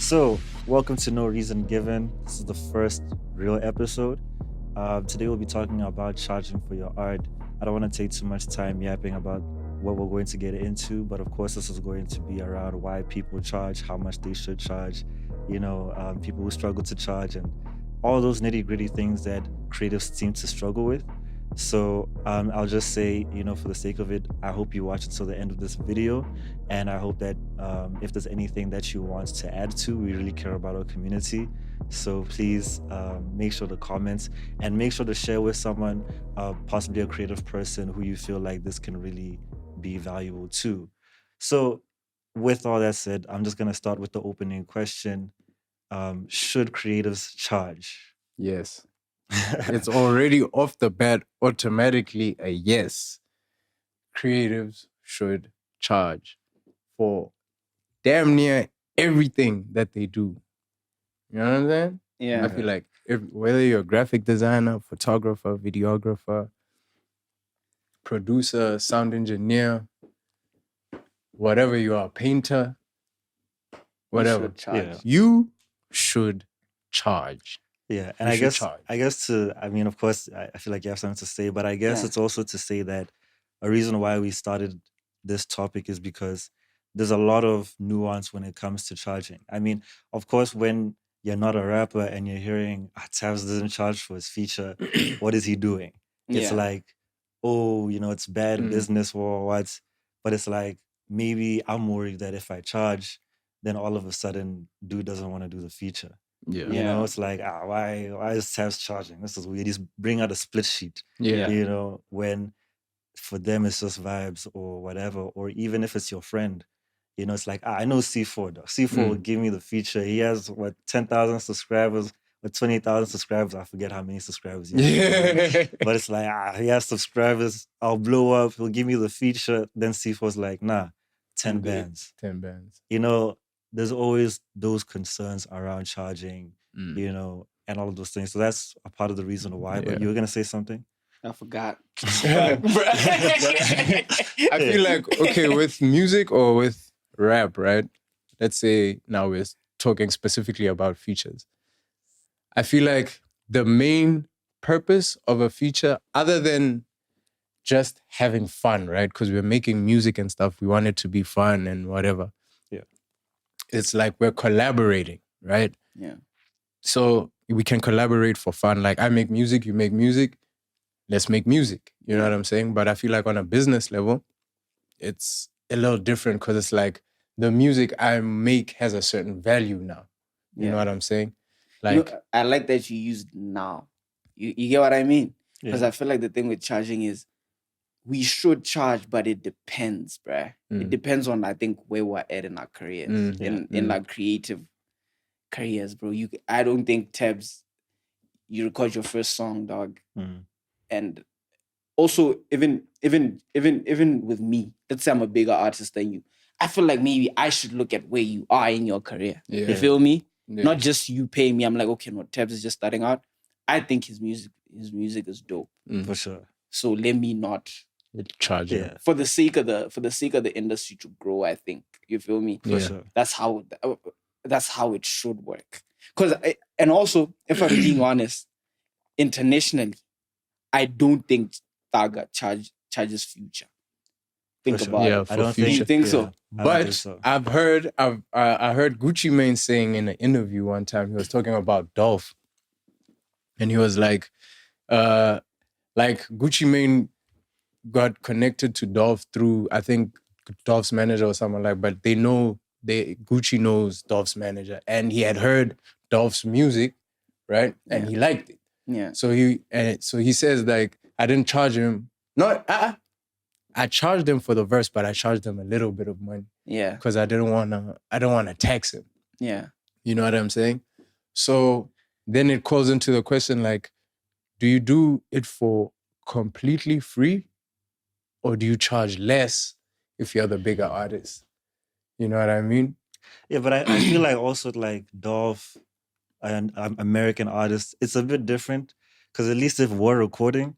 So, welcome to No Reason Given. This is the first real episode. Today, we'll be talking about charging for your art. I don't want to take too much time yapping about what we're going to get into, but of course, this is going to be around why people charge, how much they should charge, people who struggle to charge, and all those nitty gritty things that creatives seem to struggle with. So I'll just say, for the sake of it, I hope you watch until the end of this video. And I hope that if there's anything that you want to add to, we really care about our community. So please make sure to comment and make sure to share with someone, possibly a creative person who you feel like this can really be valuable to. So with all that said, I'm just going to start with the opening question. Should creatives charge? Yes. It's already off the bat automatically a yes. Creatives should charge for damn near everything that they do. You know what I'm saying? Yeah. I feel like whether you're a graphic designer, photographer, videographer, producer, sound engineer, whatever you are, painter, whatever, you should charge. Yeah, and I guess of course, I feel like you have something to say, but I guess it's also to say that a reason why we started this topic is because there's a lot of nuance when it comes to charging. I mean, of course, when you're not a rapper and you're hearing Tabs doesn't charge for his feature, what is he doing? It's like, oh, it's bad business or what? But it's like, maybe I'm worried that if I charge, then all of a sudden, dude doesn't want to do the feature. Yeah. It's like, why is Tabs charging? This is weird. He's bring out a split sheet. Yeah. When for them it's just vibes or whatever, or even if it's your friend, it's like, I know C4 though. C4 will give me the feature. He has 10,000 subscribers or 20,000 subscribers. I forget how many subscribers he has. But it's like, he has subscribers. I'll blow up. He'll give me the feature. Then C4's like, nah, 10 bands. 10 bands. There's always those concerns around charging, and all of those things. So that's a part of the reason why. But you were going to say something? I forgot. I feel like, okay, with music or with rap, right? Let's say now we're talking specifically about features. I feel like the main purpose of a feature, other than just having fun, right? Because we're making music and stuff, we want it to be fun and whatever. It's like we're collaborating, right? Yeah. So we can collaborate for fun. Like I make music, you make music, let's make music. You know what I'm saying? But I feel like on a business level, it's a little different because it's like the music I make has a certain value now. You know what I'm saying? Like I like that you used now. You get what I mean? Because I feel like the thing with charging is we should charge, but it depends, bruh. It depends on, I think, where we're at in our careers, in like creative careers, bro. I don't think Tabs, you record your first song, dog. And also, even with me, let's say I'm a bigger artist than you, I feel like maybe I should look at where you are in your career. Yeah. You feel me? Yeah. Not just you paying me. I'm like, okay, no, Tabs is just starting out. I think his music is dope. For sure. So let me not charge it. For the sake of the industry to grow, I think. You feel me? For sure. That's how it should work. And also, if I'm being honest, internationally, I don't think Taga charges Future. Think For sure. about Yeah, it. for I don't Future. think so. But I heard Gucci Mane saying in an interview one time, he was talking about Dolph. And he was like Gucci Mane got connected to Dolph through, I think, Dolph's manager or someone like, but Gucci knows Dolph's manager, and he had heard Dolph's music, right? And he liked it. Yeah. So he says like, I didn't charge him. No, I charged him for the verse, but I charged him a little bit of money. Yeah. Because I don't want to tax him. Yeah. You know what I'm saying? So then it calls into the question like, do you do it for completely free? Or do you charge less if you're the bigger artist? You know what I mean? Yeah, but I feel like also like Dolph and American artists, it's a bit different because at least if we're recording,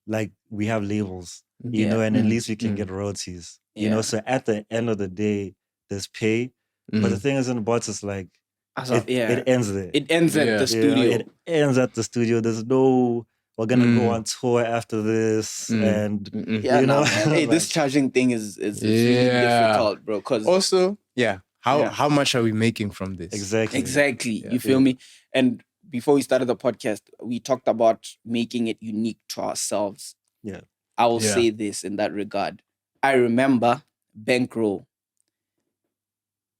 like we have labels, and at least we can get royalties. So at the end of the day, there's pay. But the thing is in the bots, it's like it ends there. It ends at the studio. It ends at the studio. There's no, we're gonna go on tour after this, and you know, man. Hey, this charging thing is really difficult, bro. Because also, how much are we making from this? Exactly. You feel me? And before we started the podcast, we talked about making it unique to ourselves. Yeah, I will say this in that regard. I remember Bankroll,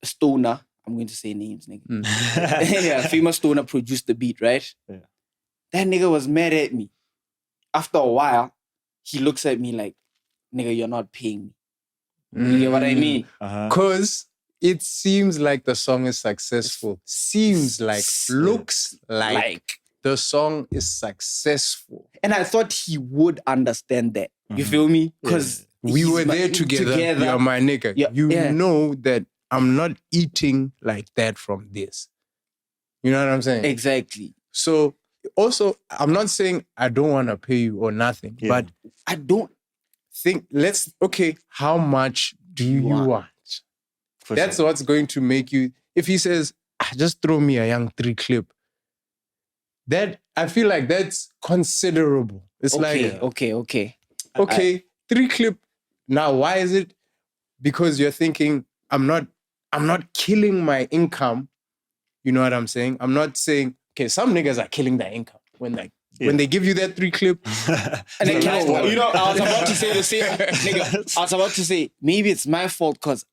Stoner. I'm going to say names, nigga. Famous Stoner produced the beat, right? Yeah. That nigga was mad at me. After a while, he looks at me like, nigga, you're not paying me. You get what I mean? Because it seems like the song is successful. Looks like the song is successful. And I thought he would understand that. You feel me? Because we were there together. You're my nigga. You know that I'm not eating like that from this. You know what I'm saying? Exactly. So also, I'm not saying I don't want to pay you or nothing, but I don't think, how much do you want? That's what's going to make you, if he says, just throw me a young 3 clip, that, I feel like that's considerable. It's okay. 3 clip. Now, why is it? Because you're thinking, I'm not killing my income. You know what I'm saying? I'm not saying, some niggas are killing their income when they give you that 3 clip. And then, I was about to say the same. Nigga, I was about to say, maybe it's my fault because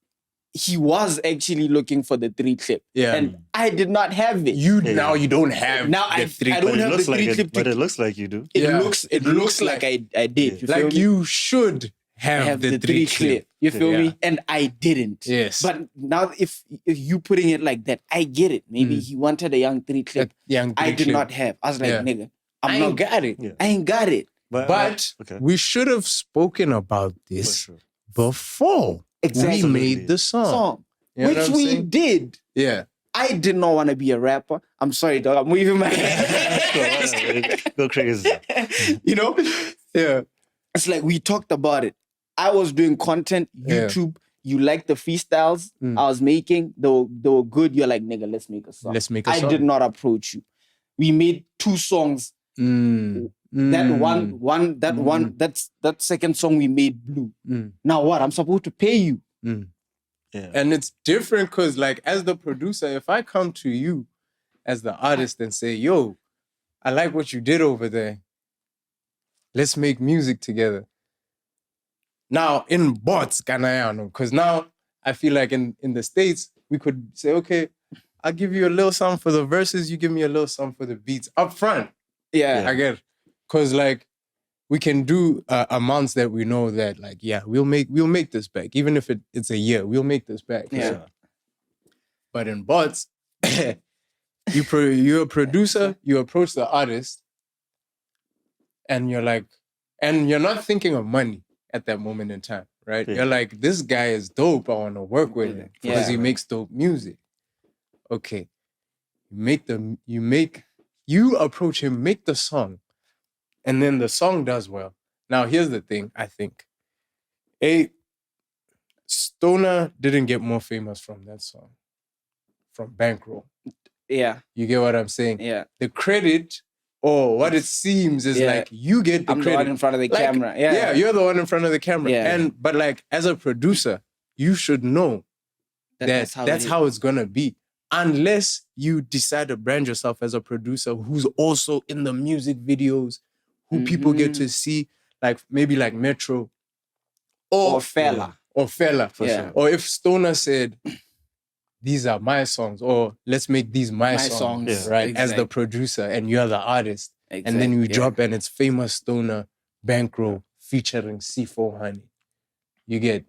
he was actually looking for the 3 clip. Yeah. And I did not have it. Now you don't have the 3 clip. I don't have the 3 clip. But it looks like you do. It looks like I did. You you should have the 3 clip. You feel me? And I didn't. Yes. But now if you putting it like that, I get it. Maybe he wanted a young 3 clip. I did not have. I was like, nigga, I ain't got it. I ain't got it. But we should have spoken about this before we made the song. You know which we did. Yeah. I did not want to be a rapper. I'm sorry, dog. I'm waving my hand. Go crazy. You know? Yeah. It's like we talked about it. I was doing content, YouTube. You liked the freestyles I was making. They were good. You're like, nigga, let's make a song. I did not approach you. We made 2 songs. That second song we made blew. Now what? I'm supposed to pay you. Yeah. And it's different because, like, as the producer, if I come to you as the artist and say, yo, I like what you did over there. Let's make music together. Now, in bots, Ganayano, because now I feel like in the States, we could say, okay, I'll give you a little something for the verses, you give me a little something for the beats up front. Yeah. I get it. Because, like, we can do amounts that we know that, like, we'll make this back. Even if it's a year, we'll make this back. Yeah. But in bots, you're a producer, you approach the artist, and you're like, and you're not thinking of money at that moment in time, right? Yeah. You're like, this guy is dope. I want to work with him because he makes dope music. Okay. You approach him, make the song, and then the song does well. Now, here's the thing, I think. Stoner didn't get more famous from that song, from Bankroll. Yeah. You get what I'm saying? Yeah. The credit, or what it seems, is like you get the credit. I'm the one in front of the camera. Yeah. Yeah, you're the one in front of the camera. Yeah. But like, as a producer, you should know that's how it's gonna be. Unless you decide to brand yourself as a producer who's also in the music videos, who people get to see, like maybe like Metro or Fella. Or Fella, for sure. Or if Stoner said, these are my songs, or let's make these my songs, right? Exactly. As the producer, and you're the artist. Exactly. And then you drop and it's famous Stoner Bankroll featuring C4 Honey. You get,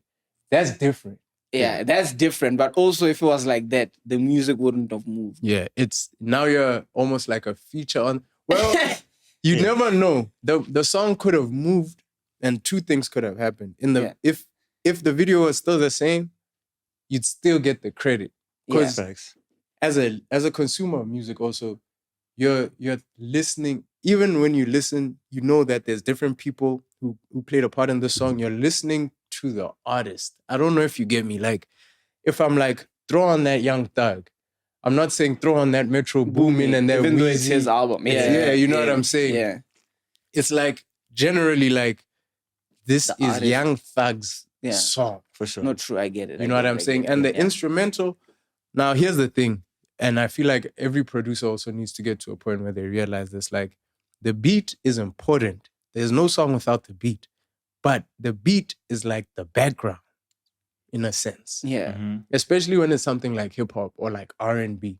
that's different. Yeah, that's different. But also if it was like that, the music wouldn't have moved. Yeah, it's, now you're almost like a feature on, well, you never know. The song could have moved and 2 things could have happened. If the video was still the same, you'd still get the credit. Because as a consumer of music also, you're listening, even when you listen, you know that there's different people who played a part in the song. You're listening to the artist. I don't know if you get me. Like, if I'm like, throw on that Young Thug, I'm not saying throw on that Metro Boomin and that even though it's Wheezy. his album. Yeah, you know what I'm saying? Yeah. It's like generally like this The is artist. Young Thug's Yeah. song. For sure. No, true. I get it. You know what I'm saying? And the instrumental, now here's the thing. And I feel like every producer also needs to get to a point where they realize this, like the beat is important. There's no song without the beat, but the beat is like the background in a sense. Yeah. Mm-hmm. Especially when it's something like hip hop or like R&B.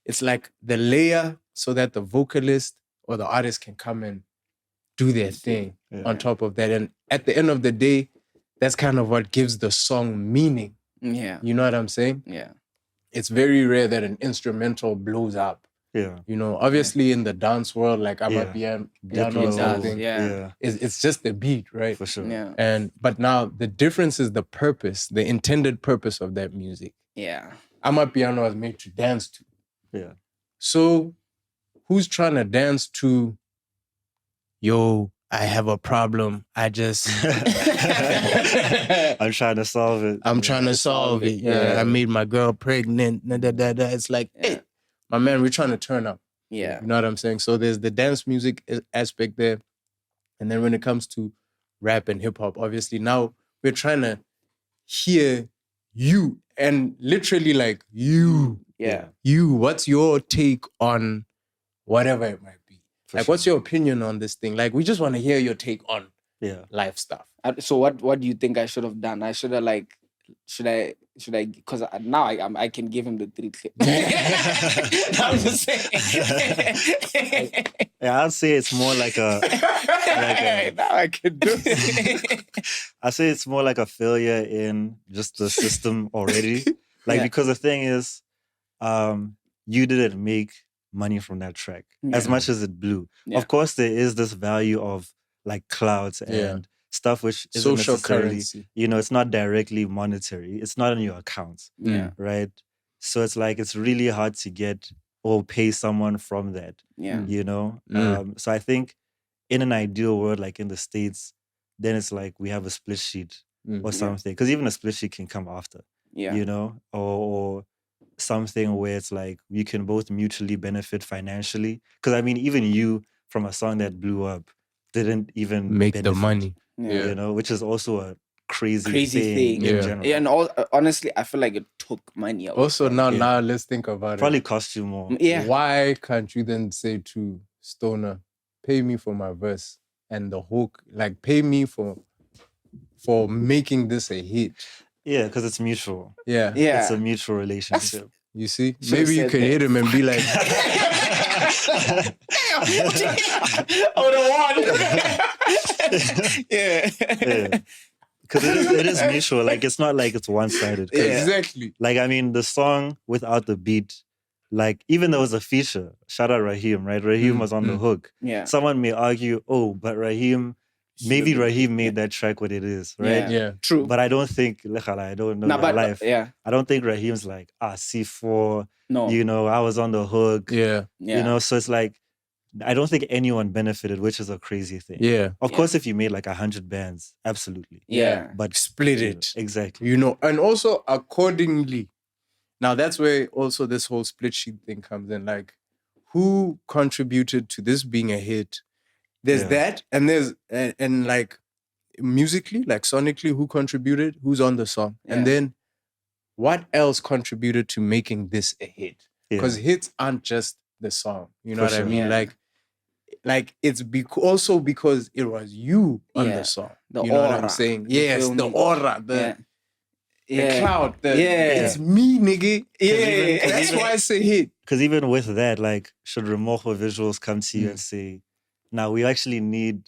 It's like the layer so that the vocalist or the artist can come and do their thing on top of that. And at the end of the day, that's kind of what gives the song meaning. Yeah. You know what I'm saying? Yeah. It's very rare that an instrumental blows up. Yeah. You know, obviously in the dance world, like I'm a piano or something. Yeah. It's just the beat, right? For sure. Yeah. But now the difference is the purpose, the intended purpose of that music. Yeah. I'm a piano is made to dance to. Yeah. So who's trying to dance to, yo, I have a problem. I just I'm trying to solve it. I'm trying to solve it. Yeah. I made my girl pregnant. It's like, hey, my man, we're trying to turn up. Yeah. You know what I'm saying? So there's the dance music aspect there. And then when it comes to rap and hip hop, obviously now we're trying to hear you and literally like you. Yeah. You, what's your take on whatever it might be? What's your opinion on this thing? Like, we just want to hear your take on life stuff. So what do you think I should have done? I should have should I? Because now I can give him the 3 clips. I'm just saying. Yeah, I'd say it's more like a now I can do it. I say it's more like a failure in just the system already. Like because the thing is, you didn't make money from that track as much as it blew. Of course, there is this value of like clouds and stuff which isn't social necessarily, currency. you know, it's not directly monetary. It's not in your accounts. Yeah. Right. So it's like it's really hard to get or pay someone from that. Yeah. You know? So I think in an ideal world, like in the States, then it's like we have a split sheet or something. Because even a split sheet can come after. Yeah. You know? Or something where it's like we can both mutually benefit financially. Because I mean, even you from a song that blew up didn't even make benefit, the money. You know, which is also a crazy thing in general. Yeah, and honestly, I feel like it took money. Also, now let's think about Probably cost you more. Yeah. Why can't you then say to Stoner, pay me for my verse and the hook, like pay me for making this a hit? Yeah, because it's mutual. Yeah. It's a mutual relationship. You see? Maybe you could hit him and be like, I would have won. Yeah. Because it is mutual. Like, it's not like it's one-sided. Exactly. Like, I mean, the song without the beat, like, even though it was a feature, shout out Raheem, right? Raheem was on the hook. Yeah. Someone may argue, but Raheem, maybe Raheem made that track what it is, right? Yeah. True. But I don't think, I don't know your life. Yeah. I don't think Raheem's like, C4, no. You know, I was on the hook. Yeah. You know, so it's like, I don't think anyone benefited, which is a crazy thing. Yeah. Of course, if you made like 100 bands, absolutely. Yeah. But split it. Exactly. You know, and also accordingly. Now that's where also this whole split sheet thing comes in. Like, who contributed to this being a hit? There's that, and there's and like musically, like sonically, who contributed? Who's on the song? Yeah. And then what else contributed to making this a hit? Because hits aren't just the song. You know what I mean? Yeah. Like it's also because it was you on the song. The you know aura. what I'm saying? Yes, the aura, the cloud. It's me, nigga. Yeah, that's why it's a hit. Because even with that, like, should Remorho Visuals come to you and say, now we actually need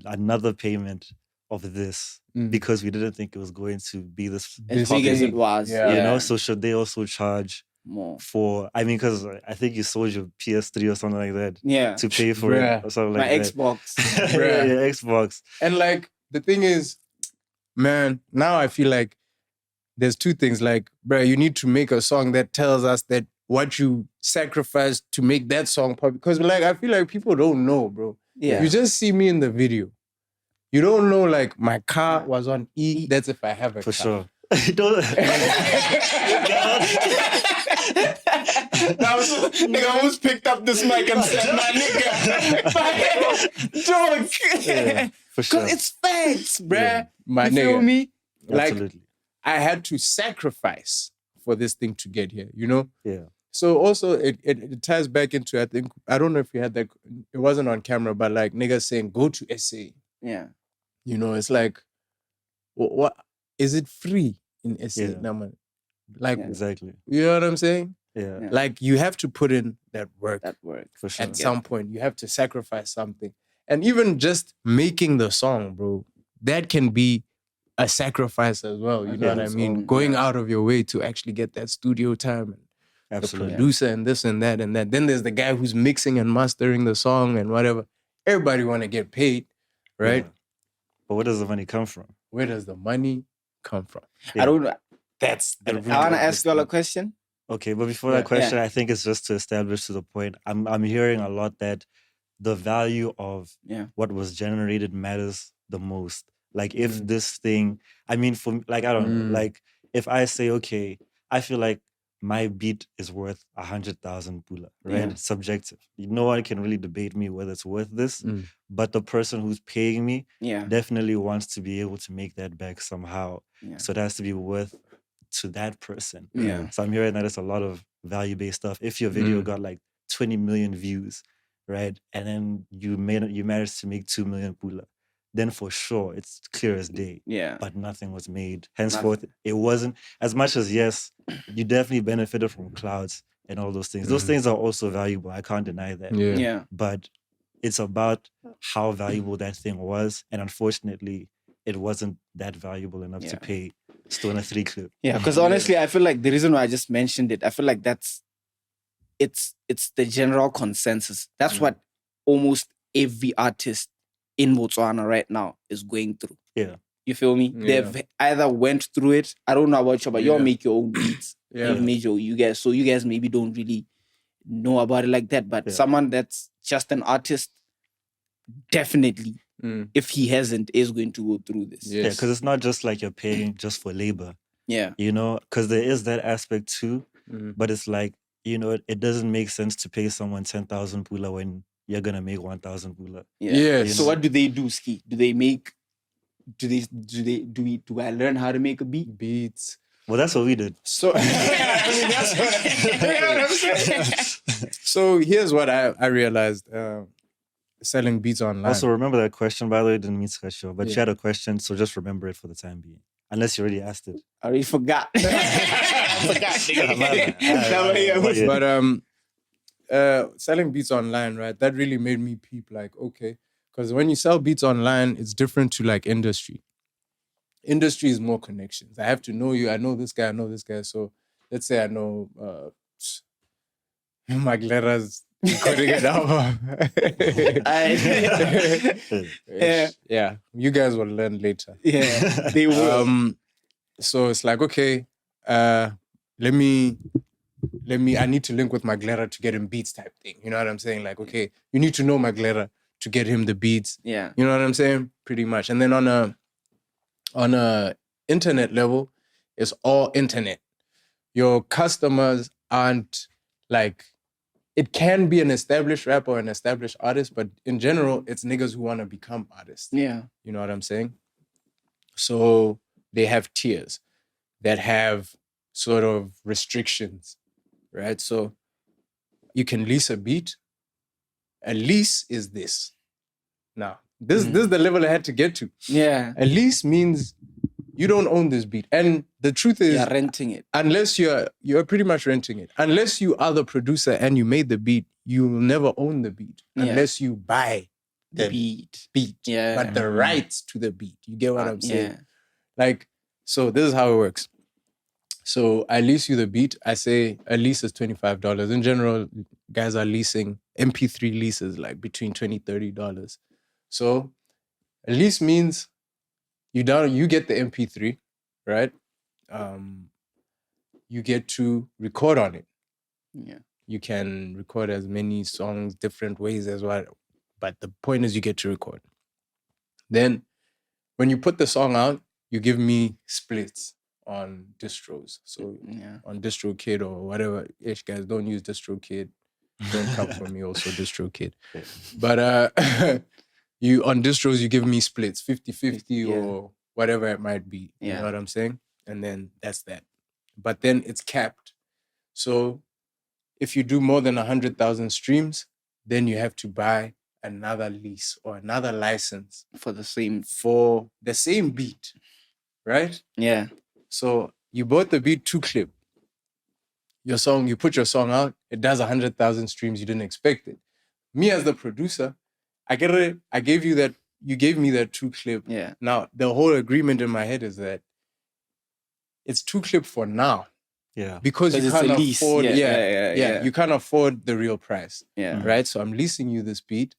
another payment of this because we didn't think it was going to be this as big as it was. You know, so should they also charge more for, I mean, because I think you sold your PS3 or something like that to pay for it or something like that. My Xbox. Yeah, Xbox. And like, the thing is, man, now I feel like there's two things. Like, bro, you need to make a song that tells us that what you sacrificed to make that song popular. Because like, I feel like people don't know, bro. Yeah. You just see me in the video. You don't know, like, my car was on E. That's if I have a car. For sure. I don't. Nigga almost picked up this mic and said, "My nigga, joke." Yeah, for sure. Because it's facts, bruh. Yeah. My You feel nigga. me? Like, Absolutely. I had to sacrifice for this thing to get here, you know? Yeah. So also it ties back into, I think, I don't know if you had that, it wasn't on camera, but like niggas saying, go to SA. yeah, You know, it's like, what is it free in SA? Yeah. Now, man, like, Yeah. Exactly. you know what I'm saying? Yeah. Yeah. Like, you have to put in that work that works. For sure. at some point. You have to sacrifice something. And even just making the song, bro, that can be a sacrifice as well. You know Yeah, what I its mean? own, Going yeah. out of your way to actually get that studio time and the Absolutely. producer and this and that and that. Then there's the guy who's mixing and mastering the song and whatever. Everybody want to get paid, right? Yeah. But where does the money come from? Where does the money come from? Yeah. I don't know. That's The the root I want of to ask this you all a thing. question. Okay, but before Yeah. that question, I think it's just to establish to the point. I'm hearing a lot that the value of Yeah. what was generated matters the most. Like if Mm. this thing, I mean, for like I don't know, Mm. like if I say, okay, I feel like my beat is worth 100,000 pula, right? Yeah. It's subjective. No one can really debate me whether it's worth this, Mm. but the person who's paying me Yeah. definitely wants to be able to make that back somehow. Yeah. So it has to be worth to that person. Yeah. So I'm hearing that it's a lot of value-based stuff. If your video Mm. got like 20 million views, right, and then you managed to make 2 million pula, then for sure it's clear as day. Yeah. But nothing was made. Henceforth, it wasn't as much as yes, you definitely benefited from clouds and all those things. Those Mhm. things are also valuable. I can't deny that. Yeah. Yeah. But it's about how valuable that thing was, and unfortunately, it wasn't that valuable enough to Yeah. pay Stoner 3 clip. Yeah. Because honestly, I feel like the reason why I just mentioned it, I feel like it's the general consensus. That's what almost every artist in Botswana right now is going through. Yeah. You feel me? Yeah. They've either went through it. I don't know about you, but you all Yeah. make your own beats. Yeah. You've made you guys. So you guys maybe don't really know about it like that. But Yeah. someone that's just an artist, definitely, Mm. if he hasn't, is going to go through this. Yeah. Yeah, because it's not just like you're paying just for labor, Yeah. you know, because there is that aspect too, Mm. but it's like, you know, it doesn't make sense to pay someone 10,000 pula when you're going to make 1,000 pula. Yeah. Yes. So what do they do, Ski? Do they make? Do I learn how to make a beat? Beats. Well, that's what we did. So, I mean, that's what, you know what I'm saying? So here's what I realized selling beats online. Also, remember that question, by the way, didn't mean to cut you off, but Yeah. you had a question, so just remember it for the time being. Unless you already asked it. I already forgot. But selling beats online, right? That really made me peep like, okay, because when you sell beats online, it's different to like industry. Industry is more connections. I have to know you. I know this guy. I know this guy. So let's say I know Mike Lera's recording an album. Yeah, you guys will learn later. Yeah, they will. So it's like, okay, I need to link with Maglera to get him beats type thing. You know what I'm saying? Like, okay, you need to know Maglera to get him the beats. Yeah. You know what I'm saying? Pretty much. And then on a internet level, it's all internet. Your customers aren't like, it can be an established rapper or an established artist, but in general, it's niggas who want to become artists. Yeah. You know what I'm saying? So they have tiers that have sort of restrictions, right? So you can lease a beat. A lease is this. Now, this is the level I had to get to. Yeah. A lease means you don't own this beat. And the truth is, You're renting it. unless you're pretty much renting it. Unless you are the producer and you made the beat, you will never own the beat unless you buy The beat. Yeah. but the rights to the beat. You get what I'm saying? Yeah. Like, so this is how it works. So I lease you the beat. I say a lease is $25. In general, guys are leasing MP3 leases like between $20, $30. So a lease means you get the MP3, right? You get to record on it. Yeah. You can record as many songs different ways as well. But the point is you get to record. Then when you put the song out, you give me splits. on distros. So Yeah. on DistroKid or whatever, ish guys, don't use DistroKid. Don't come for me also, DistroKid. Yeah. But you on distros, you give me splits, 50-50 Yeah. or whatever it might be. You Yeah. know what I'm saying? And then that's that. But then it's capped. So if you do more than 100,000 streams, then you have to buy another lease or another license For the same. for the same beat, right? Yeah. So you bought the beat 2 clip. Your song, you put your song out, it does 100,000 streams, you didn't expect it. Me as the producer, I get it. I gave you that, you gave me that 2 clip. Yeah. Now, the whole agreement in my head is that it's 2 clip for now. Yeah. Because you Because it's can't a lease. afford, Yeah. you can't afford the real price, Yeah. right? So I'm leasing you this beat.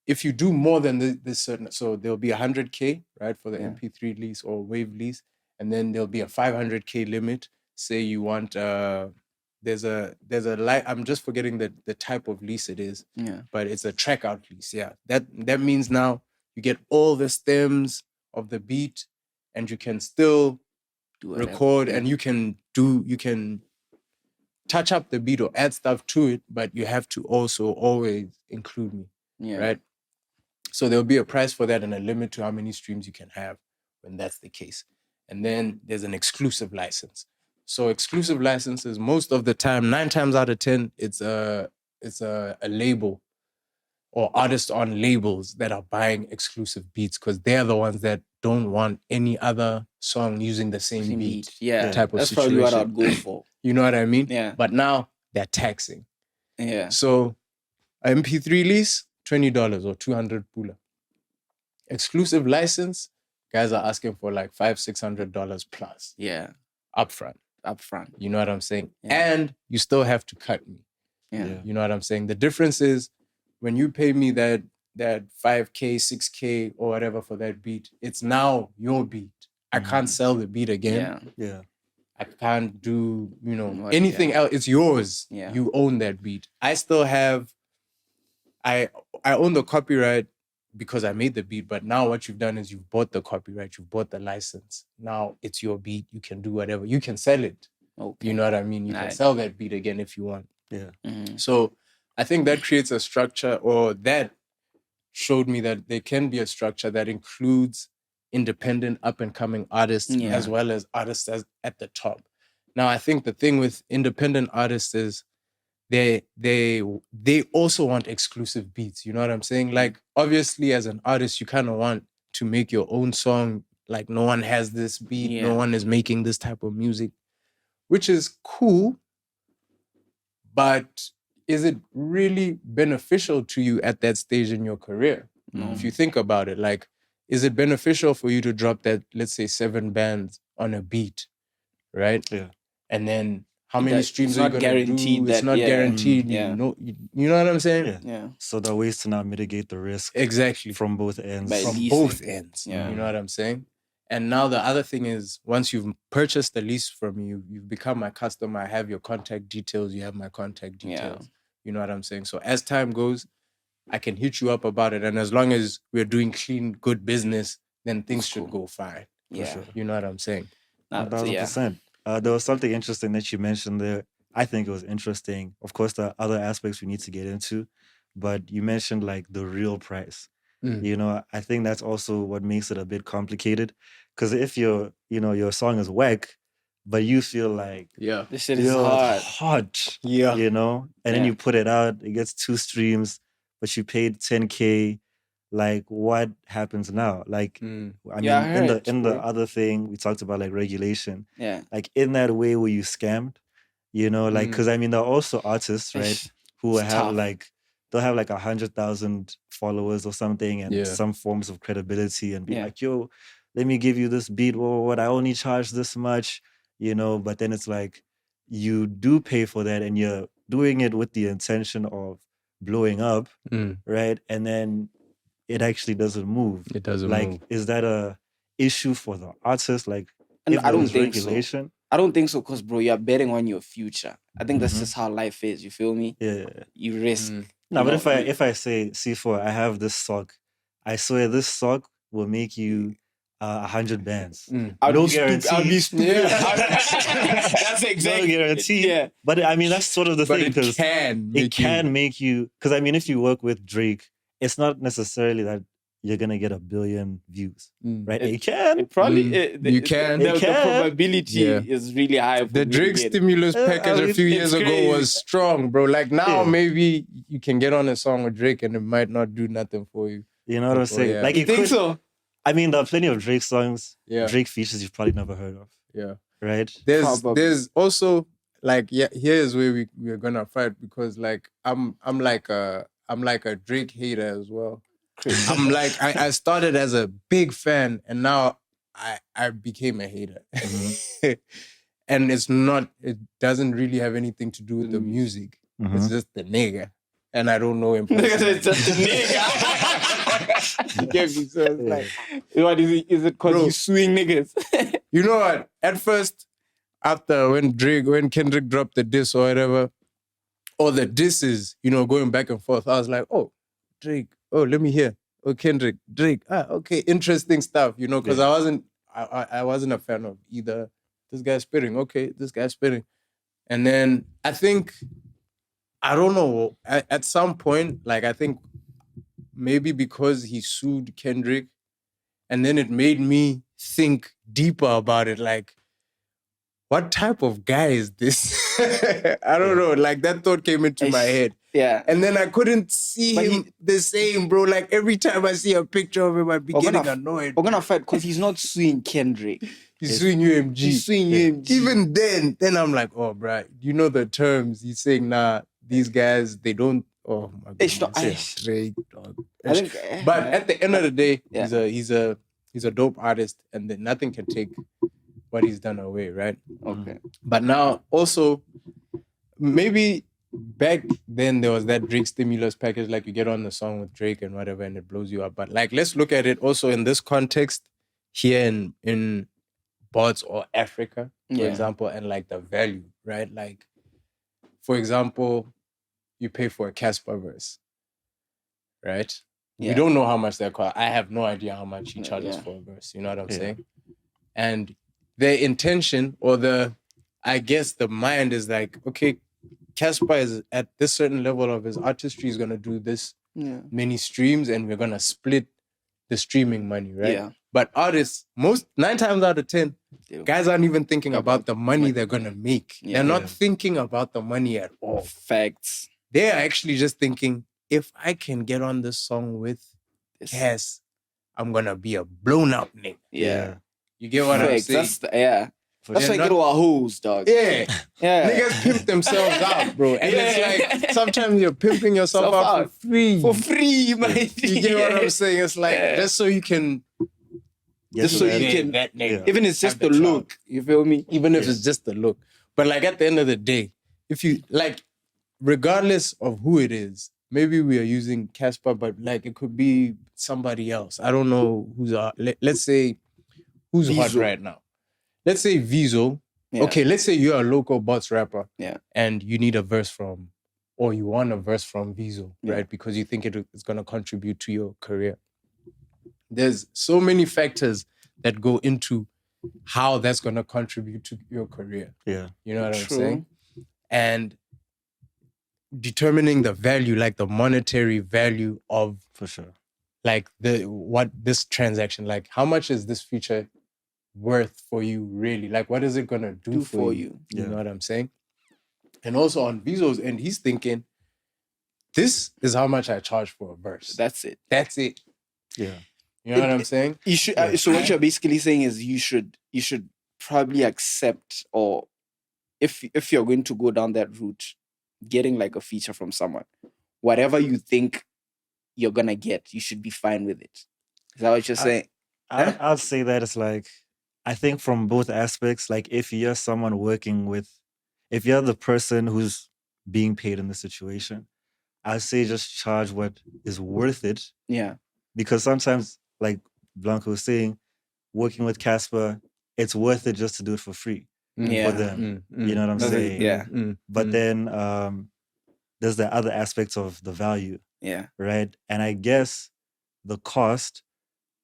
If you do more than this certain, so there'll be 100K, right, for the Yeah. MP3 lease or wave lease, and then there'll be a 500K limit. Say you want, there's a I'm just forgetting the type of lease it is, Yeah. but it's a track out lease. Yeah, that means now you get all the stems of the beat, and you can still Do whatever. record, Yeah. and you can touch up the beat or add stuff to it, but you have to also always include me, Yeah. right? So there'll be a price for that and a limit to how many streams you can have when that's the case. And then there's an exclusive license. So exclusive licenses, most of the time, 9 times out of 10, it's a label or artists on labels that are buying exclusive beats because they're the ones that don't want any other song using the same beat. Yeah. Type of That's probably what I'd situation. go for. You know what I mean? Yeah. But now they're taxing. Yeah. So MP3 lease, $20 or 200 pula. Exclusive license, guys are asking for like $500-$600 plus Yeah. upfront. You know what I'm saying? Yeah. And you still have to cut me. Yeah. You know what I'm saying? The difference is when you pay me that 5K, 6K or whatever for that beat, it's now your beat. I can't sell the beat again. Yeah. Yeah. I can't do, What- anything else. It's yours. Yeah. You own that beat. I still have, I own the copyright because I made the beat, but now what you've done is you've bought the copyright, you've bought the license. Now it's your beat. You can do whatever. You can sell it. Okay. You know what I mean? You can Right. sell that beat again if you want. Yeah. Mhm. So I think that creates a structure, or that showed me that there can be a structure that includes independent up and coming artists Yeah. as well as artists at the top. Now, I think the thing with independent artists is they also want exclusive beats. You know what I'm saying? Like, obviously, as an artist, you kind of want to make your own song. Like, no one has this beat. Yeah. No one is making this type of music, which is cool. But is it really beneficial to you at that stage in your career? No. If you think about it, like, is it beneficial for you to drop that, let's say, 7 bands on a beat, right? Yeah. And then how many That- streams it's are you not going to guaranteed do? It's that- not yeah. guaranteed. Yeah. You know what I'm saying? Yeah. Yeah. So there are ways to now mitigate the risk Exactly. from both ends. By From leasing. both ends. Yeah. You know what I'm saying? And now the other thing is, once you've purchased the lease from me, you've become my customer. I have your contact details. You have my contact details. You know what I'm saying? So as time goes, I can hit you up about it. And as long as we're doing clean, good business, then things That's should cool. go fine. Yeah. sure. You know what I'm saying? Nah, so yeah. 1,000%. There was something interesting that you mentioned there. I think it was interesting. Of course, there are other aspects we need to get into, but you mentioned like the real price. Mm. I think that's also what makes it a bit complicated. Because if your song is whack, but you feel like Yeah. This shit is yo, hard. it's hot, Yeah. and then Yeah. you put it out, it gets 2 streams, but you paid 10K. Like, what happens now? Like, Mm. I mean, Yeah, I in heard, the bro. other thing we talked about, like regulation. Yeah. Like, in that way, were you scammed? Like, because I mean, there are also artists, right, who will It's have tough. like they'll have like 100,000 followers or something, and Yeah. some forms of credibility, and be Yeah. like, yo, let me give you this beat. What? I only charge this much, But then it's like you do pay for that, and you're doing it with the intention of blowing up, Mm. right? And then it actually doesn't move. It doesn't Like, move. is that a issue for the artist? Like, And if I there don't was think so. regulation? I don't think so, because bro, you're betting on your future. I think that's Mhm. just how life is. You feel me? Yeah. You risk. Mm. No, you but know, if I say C4, I have this sock, I swear this sock will make you 100 bands. I'd No be stupid. I'd be guarantee. stupid. That's No exactly. guarantee. Yeah. But I mean, that's sort of the But thing, it because can it make can make you, because I mean, if you work with Drake, it's not necessarily that you're gonna get 1 billion views, right? It can. It probably You can. The It can. probability Yeah. is really high. For The me to Drake get it. stimulus package a few it's years ago crazy. was strong, bro. Like now, Yeah. maybe you can get on a song with Drake and it might not do nothing for you. You know what I'm Oh, saying? yeah. Like, You it think could. so? I mean, there are plenty of Drake songs, Yeah. Drake features you've probably never heard of, Yeah. right? Probably. There's also like, yeah, here's where we're gonna fight, because like I'm like a Drake hater as well. I'm like I started as a big fan and now I became a hater. And it doesn't really have anything to do with the music. It's just the nigga. And I don't know him. It's just a nigga. You get me? So it's like, what is it? Is it because Bro. you suing niggas? You know what? At first, after when Kendrick dropped the diss or whatever, or the disses, you know, going back and forth, I was like, oh, Drake, oh, let me hear. Oh, Kendrick, Drake, okay, interesting stuff, you know, because I wasn't a fan of either. This guy's spitting, okay, this guy's spitting. And then I think, I don't know, at some point, like I think maybe because he sued Kendrick, and then it made me think deeper about it, like, what type of guy is this? I don't know. Like that thought came into my head. Yeah. And then I couldn't see him the same, bro. Like every time I see a picture of him, I'd be getting annoyed. We're gonna fight because he's not suing Kendrick. He's suing UMG. He's suing UMG. Even then I'm like, oh, bro, you know the terms. He's saying, nah, these guys, they don't. Oh my god. It's not. Drake, dog. I think, But at the end of the day, Yeah. he's a dope artist, and then nothing can take what he's done away, right? Okay. But now also, maybe back then there was that Drake stimulus package, like you get on the song with Drake and whatever, and it blows you up. But like, let's look at it also in this context here in Bots or Africa, for example, and like the value, right? Like, for example, you pay for a Casper verse, right? Yeah. We don't know how much that costs. I have no idea how much he charges for a verse. You know what I'm saying? And their intention or I guess the mind is like, okay, Casper is at this certain level of his artistry, is going to do this many streams and we're going to split the streaming money, right? Yeah. But artists, 9 times out of 10, guys aren't even thinking about the money they're going to make. Yeah. They're not thinking about the money at all. Facts. They're actually just thinking, if I can get on this song with Cass, I'm going to be a blown up nigga. Yeah. You get what I'm saying? That's That's why I get our hoes, dog. Yeah. Yeah. Niggas pimp themselves out, bro. And it's like, sometimes you're pimping yourself out for free. For free, man. You get what I'm saying? It's like, just so you can... Just so you can... That nigga. Even if it's just the look. You feel me? Even if it's just the look. But like, at the end of the day, if you... Like, regardless of who it is, maybe we are using Casper, but like, it could be somebody else. I don't know who's... Let's say... Who's Vizo. hot right now? Let's say Vizo. Yeah. Okay, let's say you're a local Bots rapper. Yeah. And you need a verse from, or you want a verse from Vizo, right? Because you think it's going to contribute to your career. There's so many factors that go into how that's going to contribute to your career. Yeah. You know what I'm saying? And determining the value, like the monetary value of, For sure. like what this transaction, like how much is this feature worth for you really? Like what is it gonna do for you? You know what I'm saying? And also on Vizo's end, he's thinking, this is how much I charge for a verse. That's it. Yeah. You know what I'm saying? You should. So what you're basically saying is you should probably accept, or if you're going to go down that route, getting like a feature from someone, whatever you think you're gonna get, you should be fine with it. Is that what you're saying? I'll say that it's like, I think from both aspects, like if you're someone working with, if you're the person who's being paid in the situation, I'd say just charge what is worth it. Yeah. Because sometimes, like Blanco was saying, working with Casper, it's worth it just to do it for free for them. You know what I'm saying? Yeah. But then there's the other aspects of the value. Yeah. Right. And I guess the cost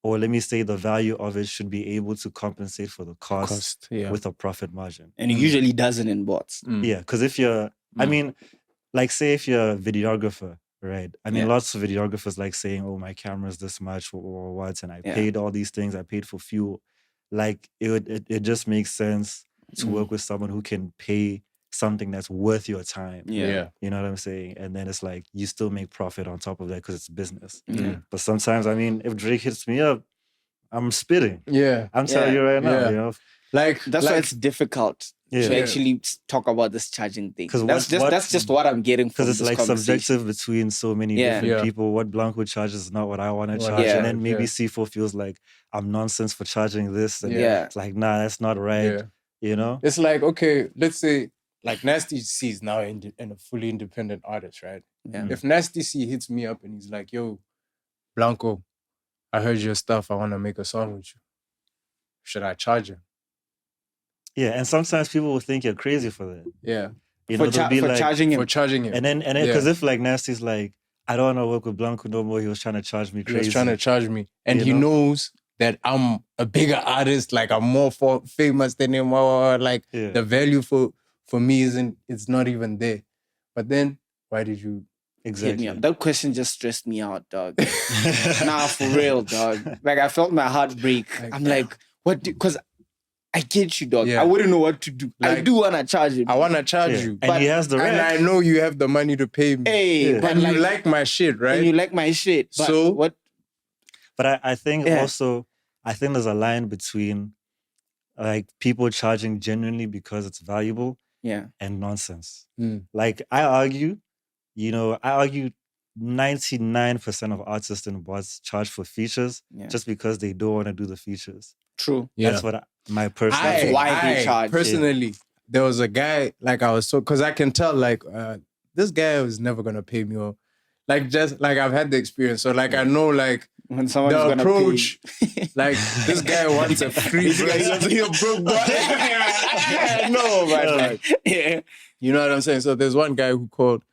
or let me say the value of it should be able to compensate for the cost yeah. with a profit margin. And it usually doesn't in bots. Yeah, because if you're, I mean, like say if you're a videographer, right? I mean, lots of videographers like saying, "Oh, my camera's this much or what," and I paid all these things. I paid for fuel. Like it just makes sense to work with someone who can pay something that's worth your time. Yeah. You know what I'm saying? And then it's like you still make profit on top of that because it's business. Yeah. But sometimes, I mean, if Drake hits me up, I'm spitting. Yeah. I'm telling you right now, you know. Like That's why it's difficult to actually talk about this charging thing. That's just what I'm getting from this because it's like subjective between so many different people. What Blanco charges is not what I want to charge, and then maybe C4 feels like I'm nonsense for charging this, and it's like, nah, that's not right. You know, it's like, okay, let's say like Nasty C is now in a fully independent artist, right? Yeah. If Nasty C hits me up and he's like, "Yo, Blanco, I heard your stuff. I want to make a song with you. Should I charge him?" Yeah, and sometimes people will think you're crazy for that. Yeah, you know, for like, charging him. For charging him, and then because if like Nasty's like, I don't want to work with Blanco no more. He was trying to charge me crazy. He was trying to charge me, and he knows that I'm a bigger artist. Like I'm more famous than him. Or like the value for me it's not even there. But then why did you? Exactly. That question just stressed me out, dog. Nah, for real, dog. Like I felt my heart break. I'm like, what? Because I get you, dog. I wouldn't know what to do. Like, I do want to charge him. I want to charge you. And he has the right. And I know you have the money to pay me. Hey, but and you like my shit, right? And you like my shit. But so what? But I think also, I think there's a line between like people charging genuinely because it's valuable and nonsense. Like I argue 99% of artists and bots charge for features just because they don't want to do the features. True. That's what my personal. That's why they charge. Personally, there was a guy like I was so because I can tell like this guy was never gonna pay me or like just like I've had the experience. So like I know like when someone's the gonna approach, pay. like this guy wants a free verse. No, man. Yeah. You know what I'm saying? So there's one guy who called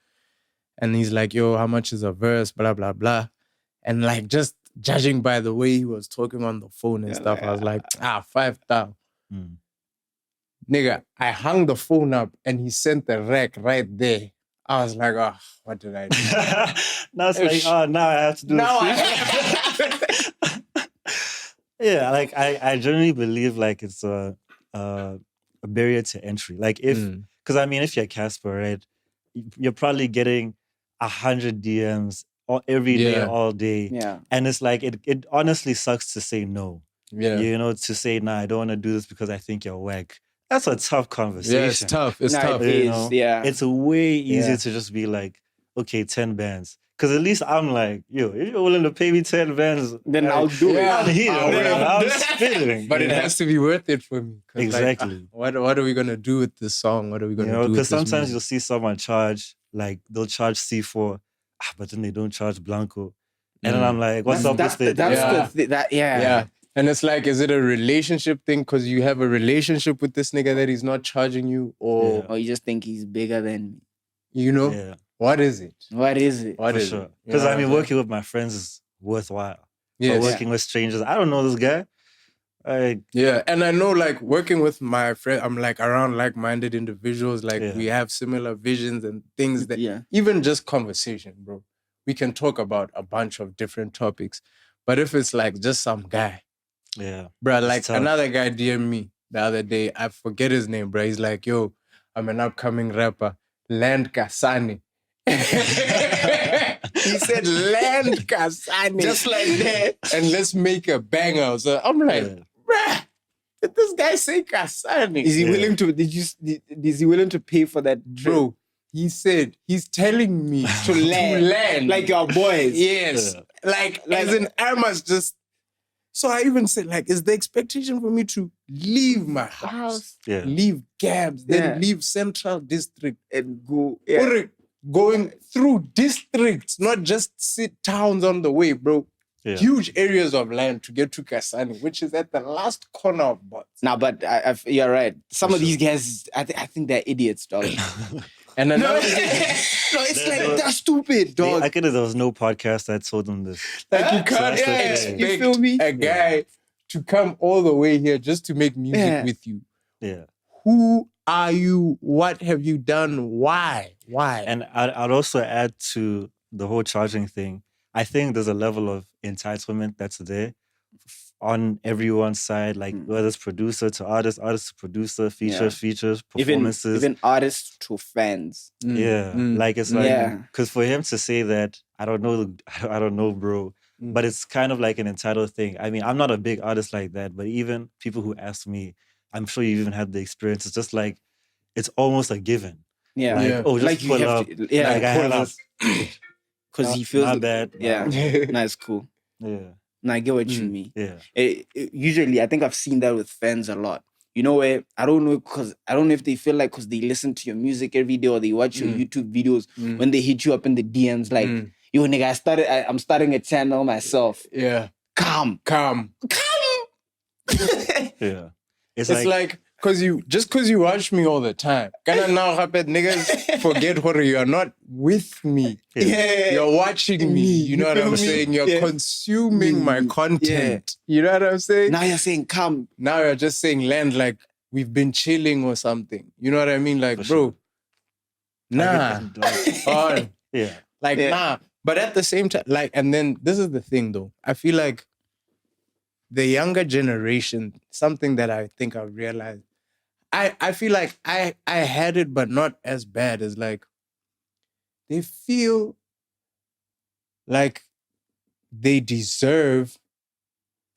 and he's like, "Yo, how much is a verse? Blah blah blah," and like just judging by the way he was talking on the phone and stuff, I was like, 5,000. Nigga, I hung the phone up and he sent the rec right there. I was like, oh, what did I do? Now it's like, now I have to do Yeah, like I generally believe like it's a barrier to entry. Like because I mean, if you're Casper, right, you're probably getting 100 DMs every day, all day. Yeah. And it's like, it honestly sucks to say no. Yeah. You know, to say, nah, I don't want to do this because I think you're whack. That's a tough conversation. Yeah, it's tough. It's tough. It is, It's way easier to just be like, okay, 10 bands. Because at least I'm like, yo, if you're willing to pay me 10 bands, then I'll do it. I'm here, I'm spitting. But it has to be worth it for me. Exactly. Like, what are we going to do with this song? What are we going to do with this because sometimes music? you'll see someone charge, like they'll charge C4, but then they don't charge Blanco. And then I'm like, what's up with it? Yeah. And it's like, is it a relationship thing? Because you have a relationship with this nigga that he's not charging you, or you just think he's bigger than you know? Yeah. What is it? What is it? What For is sure. it? Because I mean, working with my friends is worthwhile. Yes. But working with strangers, I don't know this guy. Yeah, and I know like working with my friend, I'm like around like-minded individuals. Like we have similar visions and things that even just conversation, bro. We can talk about a bunch of different topics. But if it's like just some guy, bro, like another guy DM'd me the other day. I forget his name, bro. He's like, yo, I'm an upcoming rapper. Land Kasani. He said Land Kasani. Just like that. And let's make a banger. So I'm like, bruh, did this guy say Kasani? Is he willing to is he willing to pay for that trip? Bro, he said he's telling me to land. Like your boys. Yes. Like as in I must just. So I even said, like, is the expectation for me to leave my house, leave Gabs, then leave Central District and go, going through districts, not just towns on the way, bro. Yeah. Huge areas of land to get to Kasani, which is at the last corner of Bots. Nah, but you're right. Some of these guys, I think they're idiots, dog. And another No, it's There's like no- that's stupid, dog. I could have. There was no podcast that told them this. Like you Huh? can't So that's the expect thing. You feel me? a guy to come all the way here just to make music Yeah. with you. Yeah. Who are you? What have you done? Why? And I'd also add to the whole charging thing. I think there's a level of entitlement that's there on everyone's side, like whether it's producer to artist, artist to producer, features, performances. Even artists to fans. Yeah, like it's like Yeah. because for him to say that, I don't know, bro. But it's kind of like an entitled thing. I mean, I'm not a big artist like that, but even people who ask me, I'm sure you even had the experience. It's just like it's almost a given. Yeah. Like, Yeah. oh, just Like you pull have up. to- yeah, like I pull have up. Because he feels not bad. Yeah. Nah. Nah, it's cool. Yeah, Nah, I get what you mean. yeah. Usually, I think I've seen that with fans a lot. You know where I don't know if they feel like because they listen to your music every day or they watch your YouTube videos when they hit you up in the DMs like, yo nigga, I'm starting a channel myself. Yeah. Come. Yeah. It's like because you watch me all the time. Can I now happen, niggas? Forget what you are not with me. Yeah. You're watching me. You know what feel I'm me? saying? You're Yeah. consuming my content. You know what I'm saying? Now you're saying come. Now you're just saying land like we've been chilling or something. You know what I mean? Like, For bro, sure. nah. on. Yeah. Like, Yeah. nah. But at the same time, like, and then this is the thing though. I feel like the younger generation, something that I think I've realized, I feel like I had it, but not as bad as like, they feel like they deserve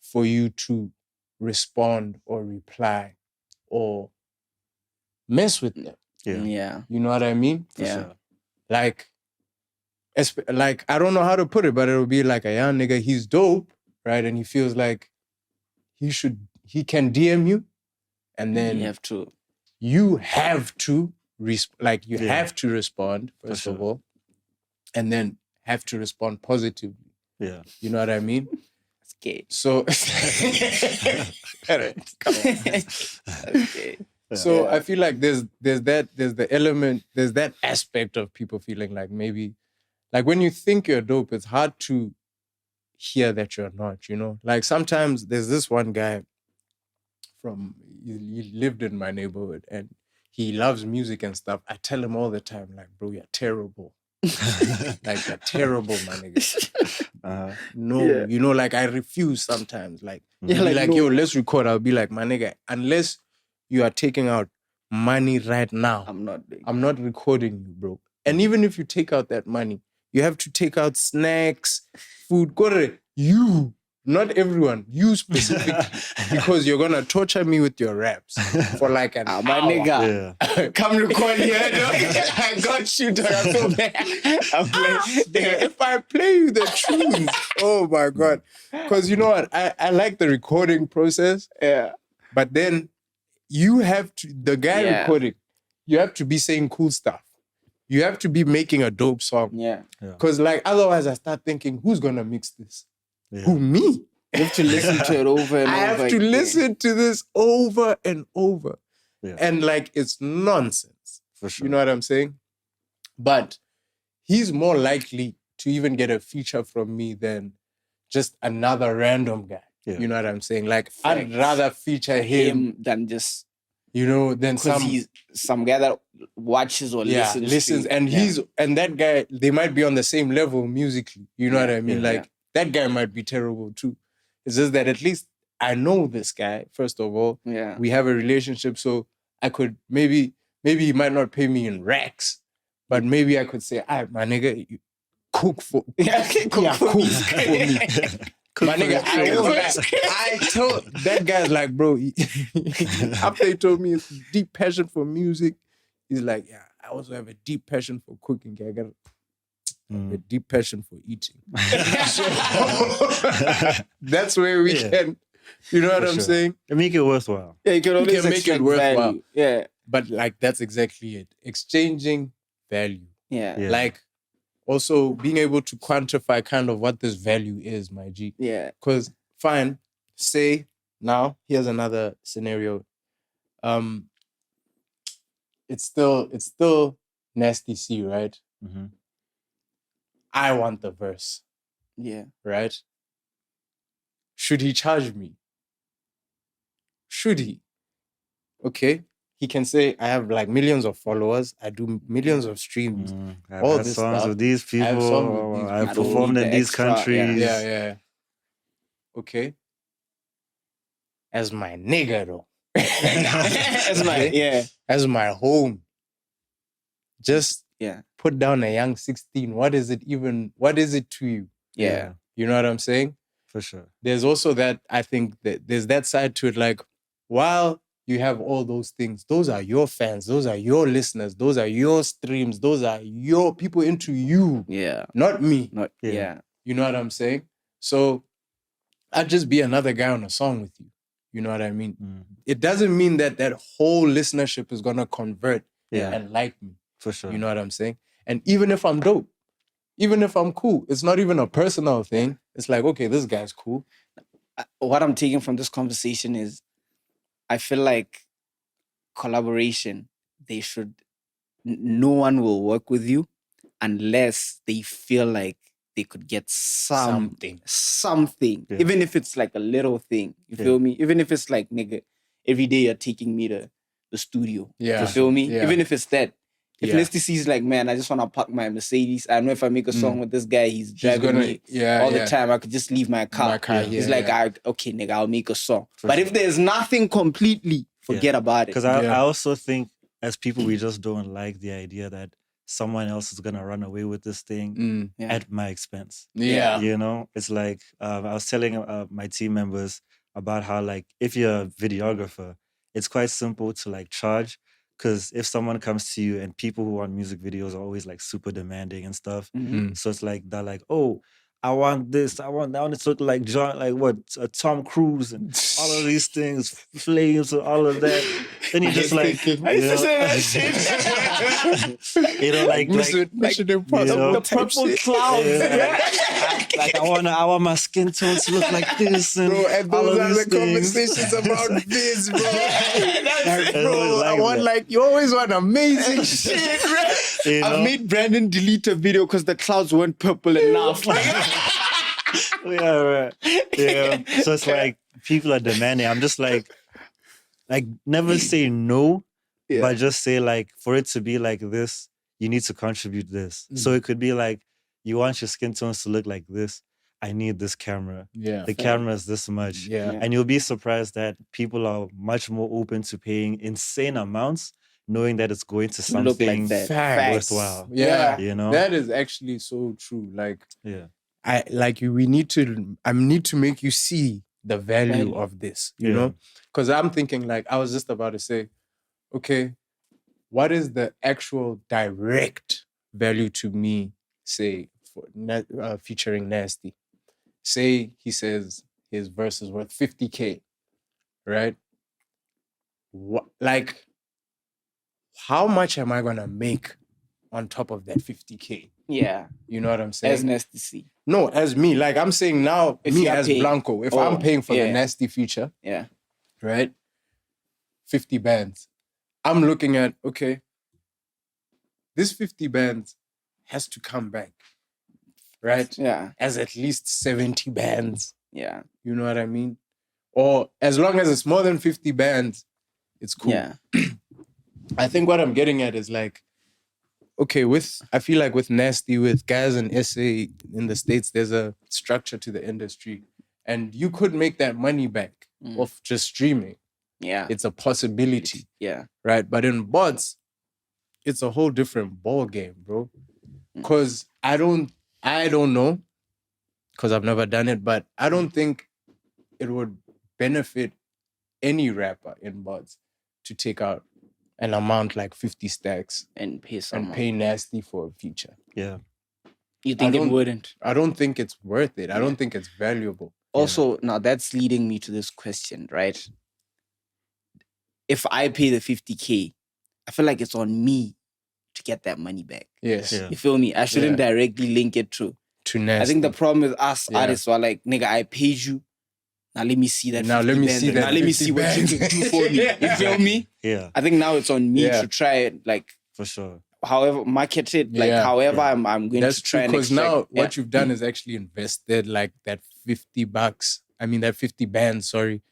for you to respond or reply or mess with them. Yeah. Yeah. You know what I mean? For Yeah. sure. Like I don't know how to put it, but it'll be like a young nigga, he's dope, right? And he feels like he can DM you, and then You have to. you have to Yeah. have to respond first of sure. all, and then have to respond positively. Yeah. You know what I mean? Okay. So, Okay. so Yeah. I feel like there's the element, there's that aspect of people feeling like maybe, like when you think you're dope, it's hard to hear that you're not, you know? Like sometimes there's this one guy he lived in my neighborhood and he loves music and stuff. I tell him all the time, like, bro, you're terrible. Like, you're terrible, my nigga. No, Yeah. you know, like I refuse sometimes. Like, Yeah, he'll be like, like, no. yo, let's record. I'll be like, my nigga, unless you are taking out money right now, I'm not big. I'm not recording you, bro. And even if you take out that money, you have to take out snacks, food. You, not everyone, you specifically, because you're gonna torture me with your raps for like an My hour. nigga. Yeah. Come record here. Dog. I got you, dog. I'm so bad. I'm like, nigga, if I play you the tunes, oh my God. Because you know what? I like the recording process. Yeah. But then you have to, the guy Yeah. recording, you have to be saying cool stuff. You have to be making a dope song. Yeah. Because like otherwise I start thinking, who's gonna mix this? Yeah. Who, me? You have to listen to it over and I over. have to again. listen to this over and over. Yeah. And like it's nonsense. For sure. You know what I'm saying? But he's more likely to even get a feature from me than just another random guy. Yeah. You know what I'm saying? Like I'd Facts. rather feature him, than just you know, than because some he's some guy that watches or listens. To, and yeah. and that guy, they might be on the same level musically. You know Yeah, what I mean? yeah, Like that guy might be terrible too. It's just that at least I know this guy, first of all. Yeah. We have a relationship, so I could maybe he might not pay me in racks, but maybe I could say, my nigga, you cook for cook for me. My nigga, I told that guy's like, bro, after he told me it's deep passion for music, he's like, yeah, I also have a deep passion for cooking. I got a deep passion for eating. So, that's where we can, you know what I'm saying? And make it worthwhile. Yeah, you can always make it extract worthwhile. value. Yeah. But like, that's exactly it. Exchanging value. Yeah. Yeah. Like, also being able to quantify kind of what this value is, my G. Yeah. Because, fine, say now, here's another scenario. It's still Nasty C, right? Mm-hmm. I want the verse, Yeah. right? Should he charge me? Should he? Okay. He can say, I have like millions of followers. I do millions of streams. I've all had this songs stuff. with these I have people. songs with these I've people. performed need in the these extra, yeah. countries. Yeah. Okay. As my nigga though. As my home. Just yeah. put down a young 16. What is it to you? Yeah. You know what I'm saying? For sure. There's also that, I think that there's that side to it, like, while you have all those things, those are your fans, those are your listeners, those are your streams, those are your people into you. Yeah. Not me. Yeah. You know what I'm saying? So I'd just be another guy on a song with you. You know what I mean? It doesn't mean that whole listenership is gonna convert and like me. For sure. You know what I'm saying? And even if I'm dope, even if I'm cool, it's not even a personal thing. It's like, okay, this guy's cool. What I'm taking from this conversation is, I feel like collaboration, no one will work with you unless they feel like they could get something. Yeah. Even if it's like a little thing. You feel me? Even if it's like, nigga, every day you're taking me to the studio. Yeah. You feel me? Yeah. Even if it's that. If Yeah. Nesty sees like, man, I just want to park my Mercedes. I know if I make a song with this guy, he's driving me all the time. I could just leave my car. He's like, okay, nigga, I'll make a song. But if there's nothing completely, forget about it. Because I also think as people, we just don't like the idea that someone else is going to run away with this thing at my expense. Yeah. You know, it's like I was telling my team members about how, like, if you're a videographer, it's quite simple to like charge. Because if someone comes to you, and people who want music videos are always like super demanding and stuff. So it's like, they're like, oh, I want this, I want it to look like John, like what, Tom Cruise and all of these things, flames and all of that. Then you just like, you know, you know, like Mission Impossible, the purple clouds. Like I want my skin tone to look like this, and bro, and all those of are these the things. conversations about this, bro. That's Bro, like I want that. like, you always want amazing shit, right? You know? I've made Brandon delete a video because the clouds weren't purple enough. Yeah, right. Yeah. So it's like people are demanding. I'm just like never say no, but just say like, for it to be like this, you need to contribute this. So it could be like, you want your skin tones to look like this. I need this camera. Yeah. The camera is this much. Yeah. And you'll be surprised that people are much more open to paying insane amounts, knowing that it's going to Look something like that. worthwhile. Yeah. You know? That is actually so true. Like, Yeah. I need to make you see the value of this, you know? Because I'm thinking, like, I was just about to say, okay, what is the actual direct value to me, say, for featuring Nasty? Say he says his verse is worth 50K, right? Like, how much am I gonna make on top of that 50K? Yeah. You know what I'm saying? As Nasty C. No, as me. Like, I'm saying now, If me you are as paying. Blanco, if I'm paying for the Nasty feature, Yeah. right? 50 bands. I'm looking at, okay, this 50 bands has to come back, right? Yeah. As at least 70 bands. Yeah. You know what I mean? Or as long as it's more than 50 bands, it's cool. Yeah. I think what I'm getting at is like, okay, I feel like with Nasty, with guys in SA in the States, there's a structure to the industry. And you could make that money back off just streaming. Yeah. It's a possibility. Yeah. Right? But in bots, it's a whole different ball game, bro. Because I don't know, because I've never done it, but I don't think it would benefit any rapper in bots to take out an amount like 50 stacks and pay someone. and pay Nasty for a feature. Yeah. You think it wouldn't? I don't think it's worth it. I don't think it's valuable. Also, now that's leading me to this question, right? If I pay the 50K, I feel like it's on me to get that money back. Yes. Yeah. You feel me? I shouldn't directly link it to Nasty. I think the problem with us artists are like, nigga, I paid you. Now let me see that. Now let me see that. Now let me see what you can do for me. You feel me? Yeah. I think now it's on me to try it. Like, for sure. however market it, like Yeah, however I'm going That's to try true, and because extract. now what you've done is actually invested like that $50. I mean that 50 bands, sorry.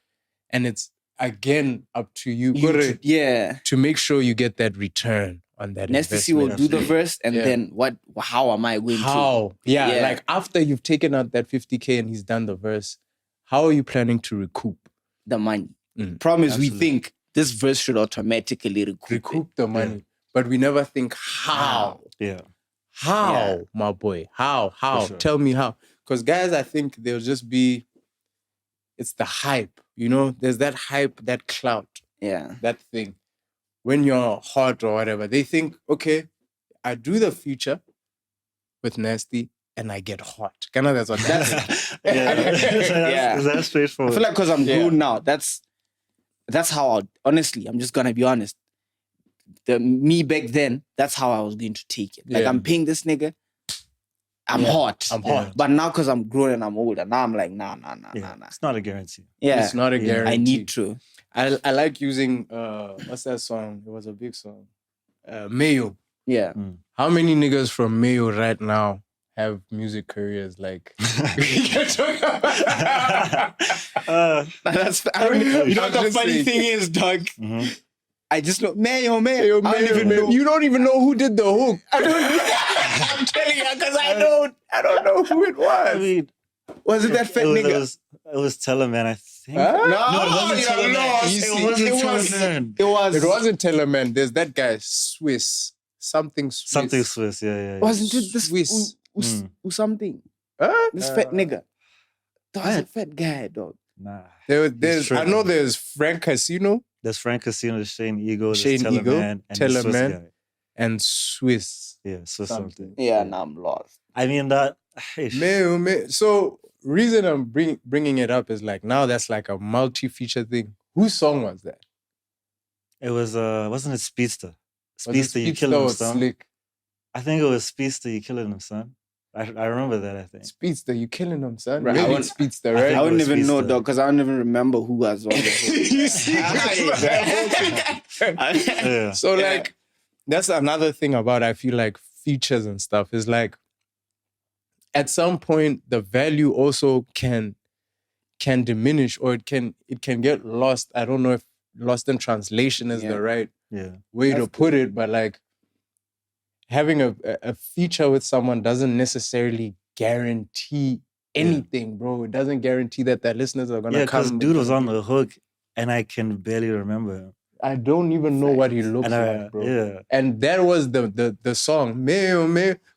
And it's again up to you, to make sure you get that return on that Next to see investment. we'll do the verse and Yeah. then how am I going to How? Yeah, like after you've taken out that 50K and he's done the verse, how are you planning to recoup the money? Mm, Promise absolutely. we think this verse should automatically recoup the money? But we never think how. Yeah. How, Yeah. my boy? How? sure. Tell me how. Because guys, I think they'll just be, it's the hype, you know? There's that hype, that clout, Yeah. that thing. When you're hot or whatever, they think, okay, I do the feature with Nasty and I get hot. Kind of that's what that's. Yeah. Is that straightforward? I feel like because I'm Yeah. grown now, that's how honestly, I'm just gonna be honest. Me back then, that's how I was going to take it. Like Yeah. I'm paying this nigga, I'm hot. I'm hot. But now because I'm grown and I'm older, now I'm like, nah. It's not a guarantee. Yeah. It's not a Yeah. guarantee. I need to. I like using what's that song? It was a big song. Mayo. Yeah. How many niggas from Mayo right now have music careers like That's I don't, you know what the funny thing is, dog? Mhm. I just know Mayo. I don't Mayo. even know. You don't even know who did the hook. I'm telling you, because I don't know who it was. I mean, Was it that fat nigga? It was Teleman, I think. Huh? No, it wasn't you're Teleman. lost. It wasn't Teleman. It It wasn't Tellerman. There's that guy, Swiss. Something Swiss. Something Swiss, yeah. Wasn't it this Swiss. something? Huh? This fat nigga. That was a what? fat guy, dog. Nah. There's I know there's Frank Casino There's Frank Casino, Shane Ego, there's Shane Teleman, Ego, and the Swiss Teleman. guy. and Swiss. Yeah, Swiss something. Yeah, now I'm lost. I mean that. So reason I'm bringing it up is like now that's like a multi-feature thing. Whose song was that? It was wasn't it Speedster? Was it Speedster, you Speedster killing him, or son. Slick? I think it was Speedster, you killing him, son. I remember that. I think. Speedster, you killing him, son. Right, Maybe I it's wouldn't- Speedster, I right? think I wouldn't was even know, Speedster. dog, because I don't even remember who was on the You see? Yeah. So like that's another thing about I feel like features and stuff is like at some point the value also can diminish or it can get lost. I don't know if lost in translation is Yeah. the right Yeah. way to That's put it, but like having a feature with someone doesn't necessarily guarantee anything, bro. It doesn't guarantee that their listeners are gonna Yeah, because come. dude was on the hook, and I can barely remember him. I don't even know what he looks And like, bro. yeah, And that was the song, Mayo,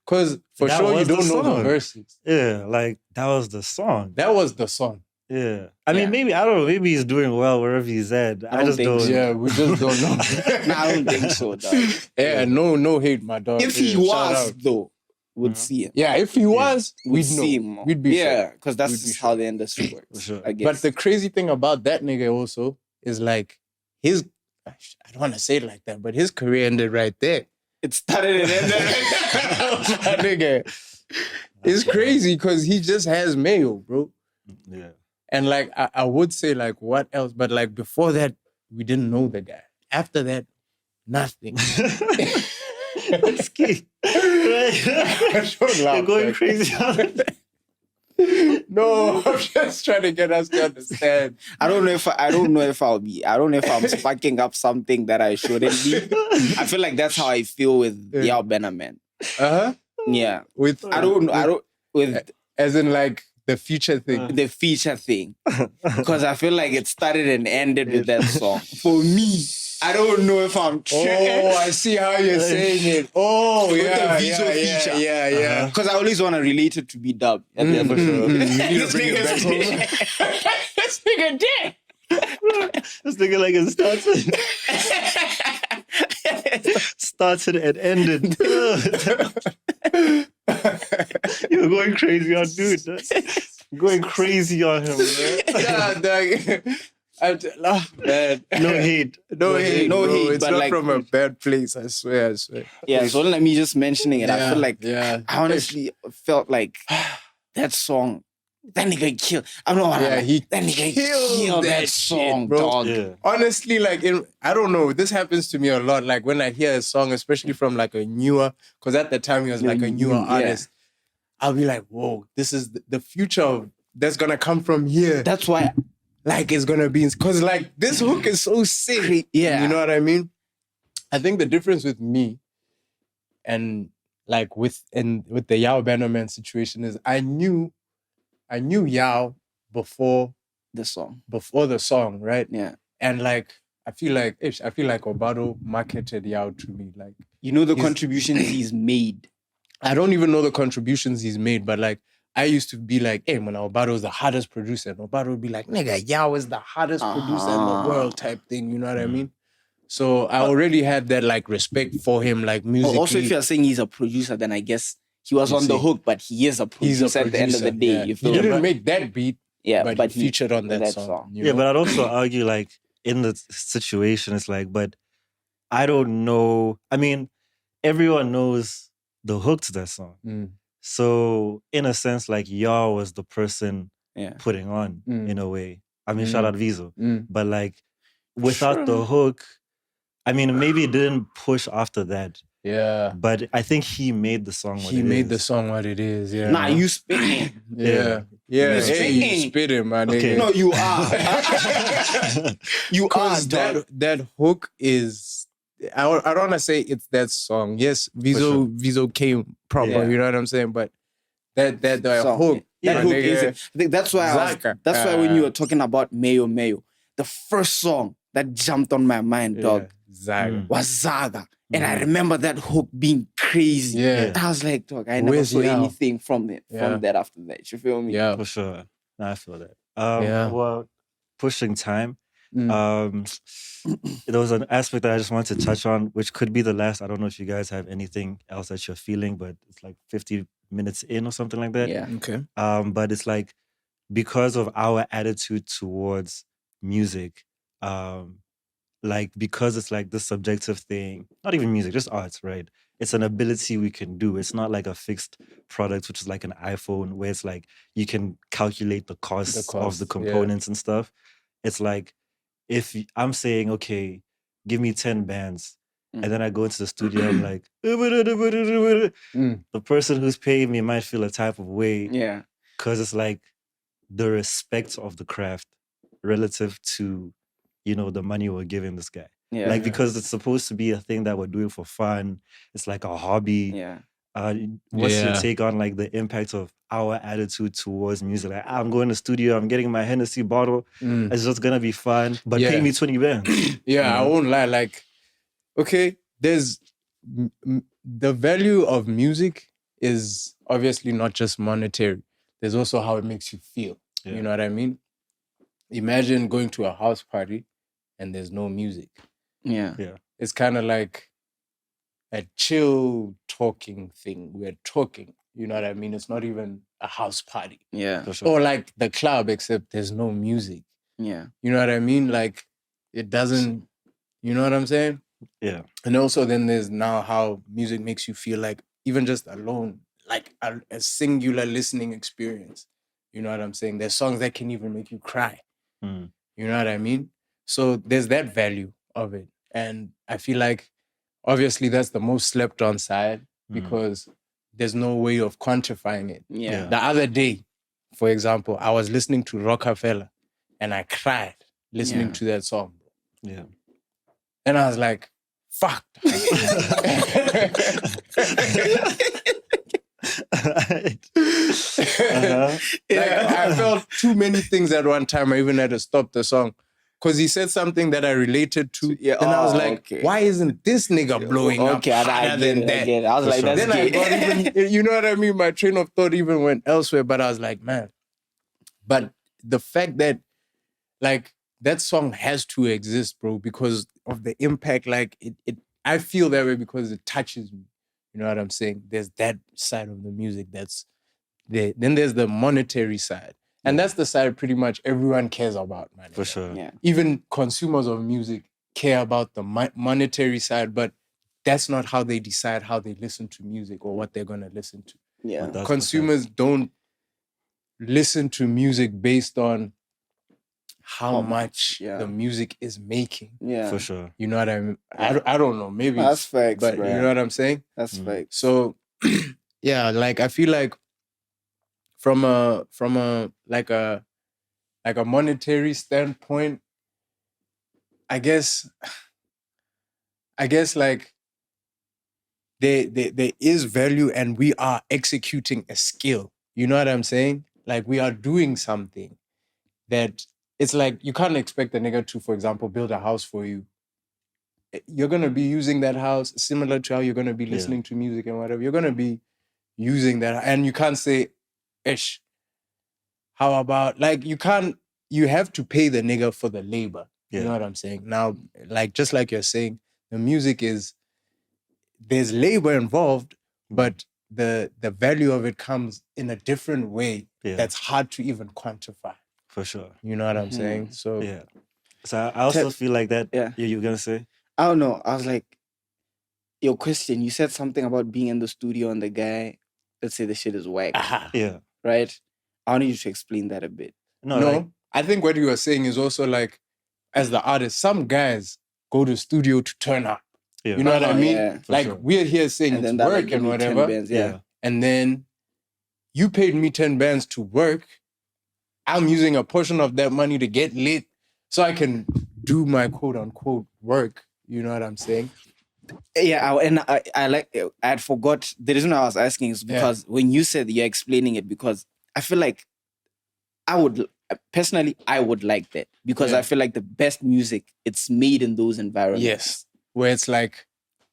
because for That sure you was the don't know the song. verses. yeah, like that was the song. That was the song. Yeah, I Yeah. mean, maybe I don't know. Maybe he's doing well wherever he's at. I don't just think don't. so. Yeah, we just don't know. Nah, I don't think so, dog. Yeah, no hate, my dog. If he Shout was, out. though, we'd see him. Yeah, if he was, We'd we'd see know. him. We'd be yeah, sure. because that's We'd be just how the industry works. For sure. I guess. But the crazy thing about that nigga also is like his, I don't want to say it like that, but his career ended right there. it started and ended. That nigga is crazy because he just has Mayo, bro. Yeah, And like I would say like what else, but like before that we didn't know the guy. After that, nothing. That's key. Right? Don't laugh, You're going man. crazy. No, I'm just trying to get us to understand. I don't know if I'm sparking up something that I shouldn't be. I feel like that's how I feel with Yao Benaman. Uh-huh. Yeah. With With as in like the feature thing. the feature thing. Because I feel like it started and ended with that song. For me, I don't know if I'm Oh, I see how you're saying it. Oh, With yeah, the visual feature. yeah. Because I always want to relate it to be dubbed. For sure. You need to This bring it back nigga's home. This nigga dead. This nigga like it started and ended. You're going crazy on dude. Going crazy on him, man. Yeah, dog. Man. No hate. No hate, no bro. hate, It's but not like- from a bad place, I swear. Yeah, so let me just mentioning it. I feel like yeah. I honestly felt like that song that nigga killed. I don't know what Yeah, he that nigga killed that that song, shit, bro. dog. Yeah. Honestly, like, I don't know. This happens to me a lot. Like, when I hear a song, especially from like a newer, because at the time he was like a newer artist, I'll be like, whoa, this is the future of that's gonna come from here. That's why, like, it's gonna be, because like this hook is so sick. Yeah. You know what I mean? I think the difference with me and like with the Yao Bannerman situation is I knew Yao before the song. the song, right? Yeah. And like I feel like Obado marketed Yao to me. Like, you know the contributions he's made. I don't even know the contributions he's made, but like I used to be like, hey, man, Obado is the hottest producer. And Obado would be like, nigga, Yao is the hottest producer in the world type thing. You know what I mean? So I already had that like respect for him, like musically. Also, if you're saying he's a producer, then I guess he was on the hook, but he is a producer, at the end of the day. Yeah. You feel he didn't make that beat, but he featured on that song. You know? But I'd also argue like in the situation, it's like, but I don't know. I mean, everyone knows the hook to that song. So in a sense, like Yao was the person putting on in a way. I mean, shout out Vizo. But like without the hook, I mean, maybe it didn't push after that. Yeah. But I think he made the song what he made the song what it is. Yeah. Nah, you spitting. Yeah. You spitting, man. Okay. No, you are. You are, dog. That hook is... I don't want to say it's that song. Yes, Vizo came proper, you know what I'm saying? But that hook... That hook is... I think that's why that's why when you were talking about Mayo, the first song that jumped on my mind, dog, was Zaga. And I remember that hook being crazy. Yeah. I was like, dog, I never saw anything from it, from that after that. You feel me? Yeah. For sure. I feel that. Well, pushing time. There was an aspect that I just wanted to touch on, which could be the last. I don't know if you guys have anything else that you're feeling, but it's like 50 minutes in or something like that. Yeah. Okay. But it's like because of our attitude towards music, like because it's like this subjective thing, not even music, just arts, right? It's an ability we can do. It's not like a fixed product, which is like an iPhone, where it's like you can calculate the cost of the components and stuff. It's like if I'm saying, okay, give me 10 bands, and then I go into the studio, I'm like, the person who's paying me might feel a type of way. Yeah. Because it's like the respect of the craft relative to, you know, the money we're giving this guy. Yeah. Like, because it's supposed to be a thing that we're doing for fun. It's like a hobby. Yeah. What's your take on like the impact of our attitude towards music? Like, I'm going to the studio, I'm getting my Hennessy bottle. It's just gonna be fun, but pay me 20 bands. I won't lie. Like, okay, there's the value of music is obviously not just monetary. There's also how it makes you feel. Yeah. You know what I mean? Imagine going to a house party and there's no music. Yeah. It's kind of like a chill talking thing. We're talking, you know what I mean? It's not even a house party. Yeah. For sure. Or like the club, except there's no music. Yeah. You know what I mean? Like it doesn't, you know what I'm saying? Yeah. And also then there's now how music makes you feel like even just alone, like a singular listening experience. You know what I'm saying? There's songs that can even make you cry. You know what I mean? So there's that value of it. And I feel like obviously that's the most slept on side because there's no way of quantifying it. Yeah. The other day, for example, I was listening to Rockefeller and I cried listening to that song. Yeah. And I was like, fuck. I felt too many things at one time. I even had to stop the song because he said something that I related to. Yeah. And I was like, why isn't this nigga blowing up harder than that? I was like, that's then I got even, you know what I mean? My train of thought even went elsewhere, but I was like, man. But the fact that, like, that song has to exist, bro, because of the impact. Like, I feel that way because it touches me. You know what I'm saying? There's that side of the music that's there. Then there's the monetary side. And that's the side pretty much everyone cares about, man. For sure. Yeah. Even consumers of music care about the monetary side, but that's not how they decide how they listen to music or what they're going to listen to. Yeah. Consumers don't listen to music based on how much yeah. the music is making. Yeah. For sure. You know what I mean? Yeah. I don't know. Maybe That's facts, but bruh. you know what I'm saying? That's facts. So yeah, like I feel like from a like a monetary standpoint, I guess like there is value, and we are executing a skill. You know what I'm saying? Like we are doing something that it's like you can't expect a nigga to, for example, build a house for you. You're gonna be using that house similar to how you're gonna be listening to music and whatever. You're gonna be using that, and you can't say, "Ish." How about like you have to pay the nigga for the labor. You know what I'm saying? Now, like just like you're saying, the music there's labor involved, but the value of it comes in a different way that's hard to even quantify. For sure. You know what I'm saying? So yeah. So I also feel like that. Yeah. You were gonna say? I don't know. I was like, your question, you said something about being in the studio and the guy, let's say the shit is whack. Yeah. Right? I want you to explain that a bit. No, like, I think what you were saying is also like, as the artist, some guys go to studio to turn up. Yeah. You know what I mean? Yeah, like we're here saying and it's then work like, and whatever. Bands, And then you paid me 10 bands to work. I'm using a portion of that money to get lit so I can do my quote unquote work. You know what I'm saying? Yeah, I had forgot. The reason I was asking is because when you said you're explaining it, because I feel like I would like that, because I feel like the best music, it's made in those environments. Yes. Where it's like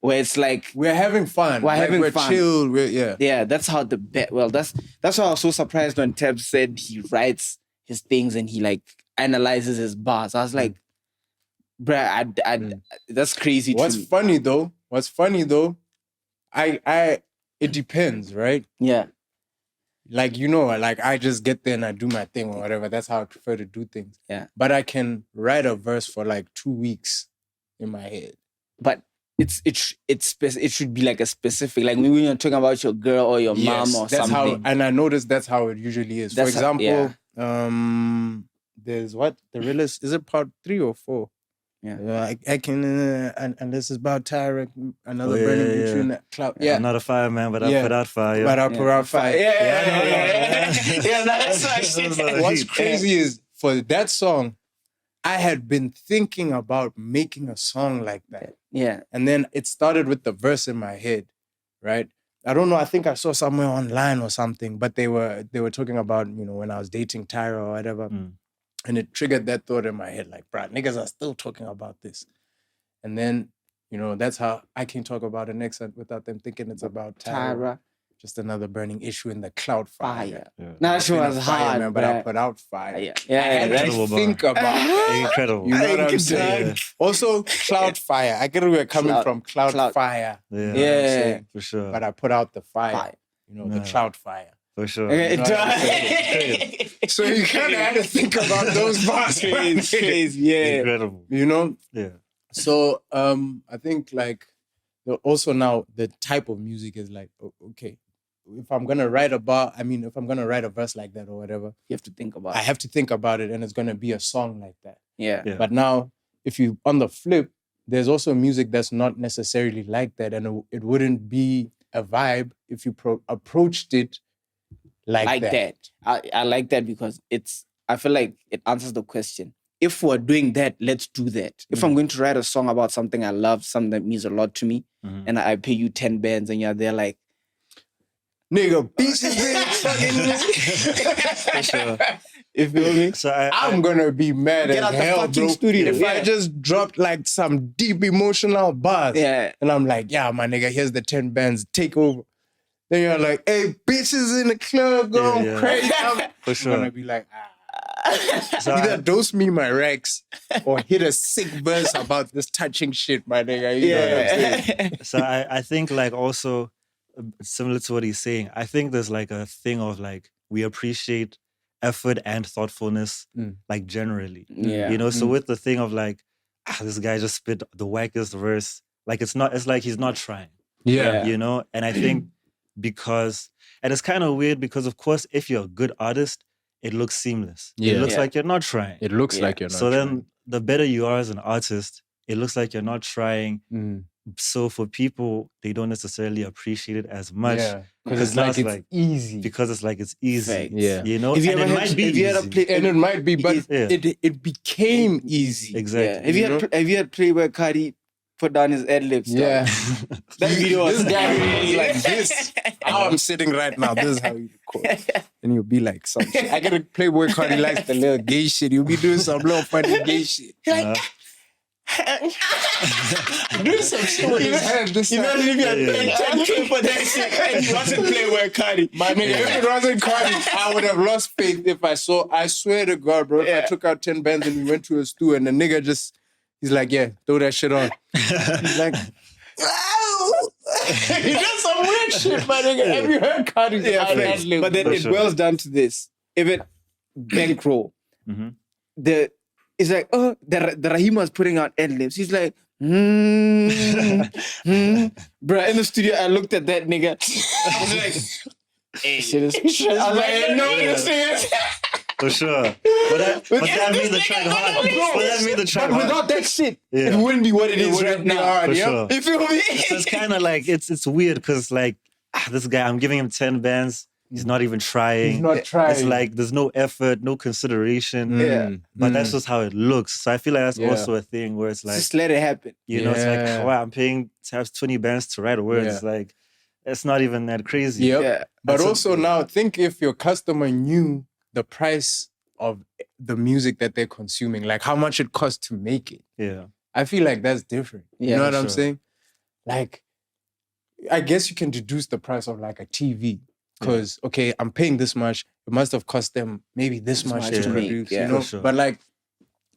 we're having fun. We're fun. Chill. Yeah, that's how that's why I was so surprised when Teb said he writes his things and he like analyzes his bars. I was like, bruh, that's crazy. What's funny though, it depends, right? Yeah. Like, you know, like I just get there and I do my thing or whatever. That's how I prefer to do things. Yeah. But I can write a verse for like 2 weeks in my head. But it should be like a specific, like when you're talking about your girl or your mom or that's something. And I noticed that's how it usually is. For example, there's the realist, is it part 3 or 4? Yeah. I can and this is about Tyra, another burning issue in that cloud. Yeah. I'm not a fireman, but I put out fire. But I put out fire. Yeah, that's actually what's crazy is for that song, I had been thinking about making a song like that. Yeah. And then it started with the verse in my head, right? I don't know, I think I saw somewhere online or something, but they were talking about, you know, when I was dating Tyra or whatever. And it triggered that thought in my head, like, bruh, niggas are still talking about this. And then, you know, that's how I can talk about the next one without them thinking it's about Tyra. Just another burning issue in the cloud fire. Nah, she was hard, man, but I put out fire. I had to think about that. Incredible. You know what I'm saying? Also, cloud fire. I get where we're coming from. Cloud fire. Yeah, for sure. But I put out the fire. You know, the cloud fire. For sure. It does. So you kind of had to think about those bars. Crazy, yeah. Incredible. You know? Yeah. So I think like also now the type of music is like, okay, if I'm gonna write if I'm gonna write a verse like that or whatever, you have to think about I have to think about it, and it's gonna be a song like that. Yeah. But now, if you on the flip, there's also music that's not necessarily like that, and it wouldn't be a vibe if you approached it like that. I like that because I feel like it answers the question. If we're doing that, let's do that. If I'm going to write a song about something I love, something that means a lot to me, and I pay you 10 bands and you're there like, nigga, pieces for sure. You feel me? So I'm gonna be mad as hell, bro. Studio. If I just dropped like some deep emotional bars, and I'm like, yeah, my nigga, here's the 10 bands, take over. Then you're like, hey, bitches in the club going crazy. For sure. I'm gonna be like, so either dose me my Rex or hit a sick verse about this touching shit, my nigga. You know what I'm saying? So I think like also similar to what he's saying, I think there's like a thing of like we appreciate effort and thoughtfulness like generally. Yeah. You know, so with the thing of like, this guy just spit the wackest verse, like it's like he's not trying. Yeah. You know? And I think because, and it's kind of weird because of course, if you're a good artist, it looks seamless. Yeah. It looks Yeah. like you're not trying. It looks Yeah. like you're not. So trying. then the better you are as an artist, it looks like you're not trying. So for people, they don't necessarily appreciate it as much. Yeah, Because because now it's like it's easy. because it's like it's easy. Facts. Yeah. You know, Have you and ever it had, might be have you had a easy. play, And it might be, but Yeah. it became easy. Exactly. Have you You had have you had play where Cardi put down his ad libs? Yeah. That video was This guy was like this. How I'm sitting right now. This is how you record. And you'll be like, some shit. I gotta play where Cardi likes the little gay shit. You'll be doing some little funny gay shit. Doing some shit with his hand. This Imagine if you had paid 10K for that shit and you wasn't playing where Cardi. My nigga, if it wasn't Cardi, I would have lost faith if I saw. I swear to God, bro, if I took out 10 bands and we went to a stew and the nigga he's like, yeah, throw that shit on. He's like, he does some weird shit, my nigga. Have you heard Cardi's Facts. But then it boils down to this. If it bankroll, it's like, oh, the Rahim was putting out ad libs. He's like, Bruh, in the studio, I looked at that nigga. I was like, hey, shit is I was like, no, this is. For sure. But that made the track hard. But that made the track hard. Without that shit, Yeah. it wouldn't be what it is right now. For sure. You feel me? So it's kind of like, it's weird because like, this guy, I'm giving him 10 bands. He's not even trying. He's not trying. It's like there's no effort, no consideration. Yeah. But that's just how it looks. So I feel like that's Yeah. also a thing where it's like, Just let it happen. you know, it's like, Yeah. wow, I'm paying to have 20 bands to write words. Yeah. Like, it's not even that crazy. Yep. Yeah. But That's also now, think if your customer knew the price of the music that they're consuming, like how much it costs to make it. Yeah. I feel like that's different. Yeah, you know for what I'm sure. saying? Like, I guess you can deduce the price of like a TV. Because, okay, I'm paying this much. It must have cost them maybe this much much to to make, produce, yeah. you know? For sure. But like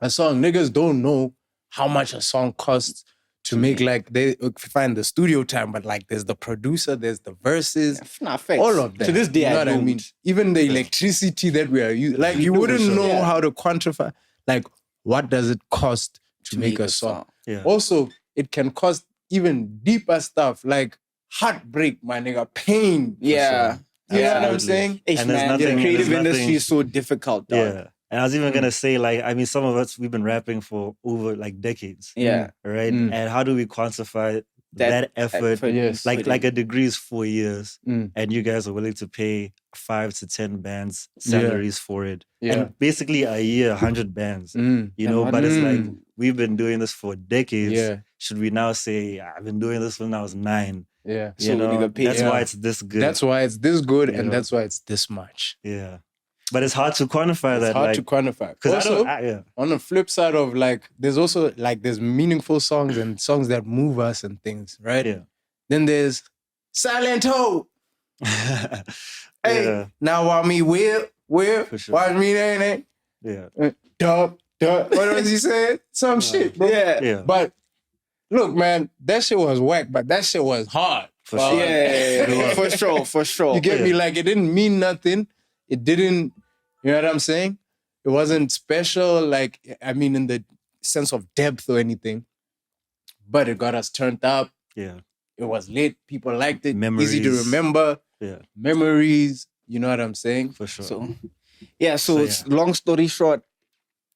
a song, niggas don't know how much a song costs to make. Like, they find the studio time, but like there's the producer, there's the verses, Nah, facts. all of that. To this day, you know I what I don't. mean? Even the electricity that we are using. Like, you No, for wouldn't sure. know Yeah. how to quantify, like, what does it cost to make a song? Yeah. Also, it can cost even deeper stuff like heartbreak, my nigga, pain. Yeah. You know what I'm Absolutely. saying? Ish, And there's man, nothing- the creative there's industry nothing- is so difficult, dog. Yeah. And I was even going to say, like, I mean, some of us, we've been rapping for over like decades. Yeah. Right? Mm. And how do we quantify that effort? Yes. Like a degree is 4 years, Mm. and you guys are willing to pay 5 to 10 bands salaries for it. Yeah. And basically a year, 100 bands. Mm. You know, And but it's like, Mm. we've been doing this for decades. Yeah. Should we now say, I've been doing this when I was 9? Yeah. So You we know, nigga pay- that's Yeah. why it's this good. That's why it's this good You and know? that's why it's this much. Yeah. But it's hard to quantify It's that. hard like, to quantify. because I Also, don't, yeah. on the flip side of like, there's also like, there's meaningful songs and songs that move us and things, right? Yeah. Then there's Silent Hope. Hey, Yeah. now while me where, For sure. watch me, ain't Yeah. Dub. What was he saying? Some shit, bro. Yeah. Yeah. But look, man, that shit was whack, but that shit was hard. For Fuck. sure. Yeah. For sure. For sure. You get me? Yeah. Like, it didn't mean nothing. It didn't, you know what I'm saying? It wasn't special, like, I mean, in the sense of depth or anything. But it got us turned up. Yeah. It was lit. People liked it. Easy to Memories. remember. Yeah. Memories. You know what I'm saying? For sure. So, yeah. So, So, it's long story short,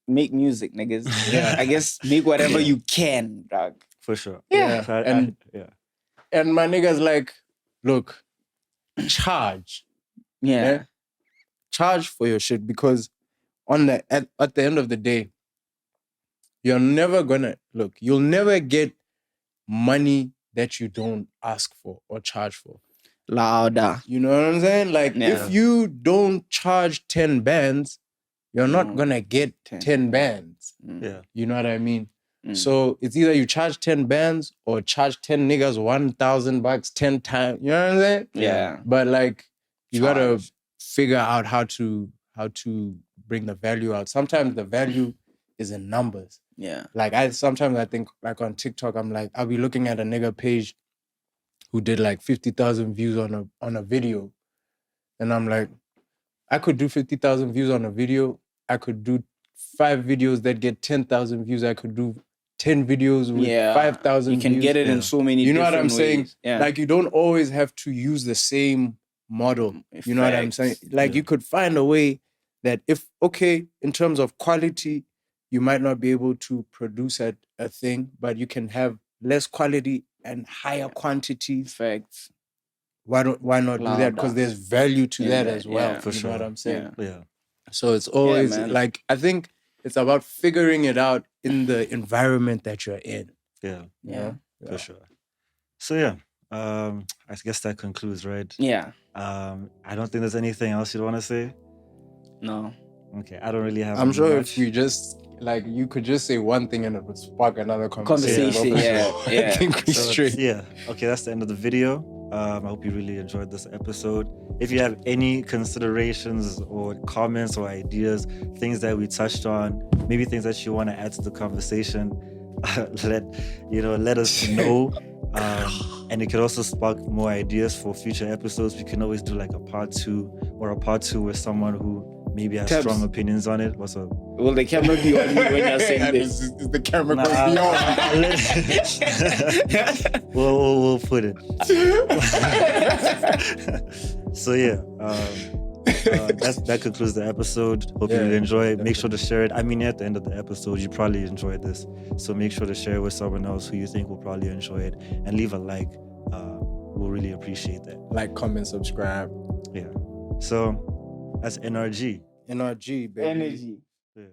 make music, niggas. Yeah. I guess make whatever you can, dog. For sure. Yeah. So And- yeah. And my niggas like, look, charge. Yeah. Yeah. Charge for your shit because at the end of the day, you're never gonna you'll never get money that you don't ask for or charge for. Louder. You know what I'm saying? Like, Yeah. if you don't charge 10 bands, you're not Mm. gonna get 10. 10 bands. Yeah. You know what I mean? Mm. So it's either you charge 10 bands or charge 10 niggas $1,000 10 times. You know what I'm saying? Yeah. But like, you gotta Charge. figure out how to bring the value out. Sometimes the value is in numbers. Yeah. Like, sometimes I think, like, on TikTok, I'm like, I'll be looking at a nigga page who did like 50,000 views on a video. And I'm like, I could do 50,000 views on a video. I could do 5 videos that get 10,000 views. I could do 10 videos with Yeah. 5,000 You can views. get it Yeah. in so many You know what different I'm saying? ways. Yeah. Like, you don't always have to use the same model. You know what I'm saying? Facts. Like, Yeah. you could find a way that if, okay, in terms of quality, you might not be able to produce a thing, but you can have less quality and higher quantity. Facts. Why not do that? Because Louder. there's value to In that that, as well. yeah. For You know what sure. I'm saying? Yeah. So it's always man. like, I think it's about figuring it out in the environment that you're in. Yeah. Yeah. For sure. So yeah, I guess that concludes, right? Yeah. I don't think there's anything else you'd want to say. No. Okay, I don't really have. I'm sure much. if we just like, you could just say one thing and it would spark another conversation. Yeah. I think we straight. Yeah. Okay, that's the end of the video. I hope you really enjoyed this episode. If you have any considerations or comments or ideas, things that we touched on, maybe things that you want to add to the conversation, let us know. And it could also spark more ideas for future episodes. We can always do like a part 2 with someone who maybe has strong opinions on it. What's up? Will the camera be on you when you're saying this? Is the camera going to be on? We'll put it. So yeah, that concludes the episode. Hope you really enjoy it. Make sure to share it. I mean, at the end of the episode, you probably enjoyed this. So make sure to share it with someone else who you think will probably enjoy it. And leave a like. We'll really appreciate that. Like, comment, subscribe. Yeah. So that's NRG. NRG, baby. Energy. Yeah.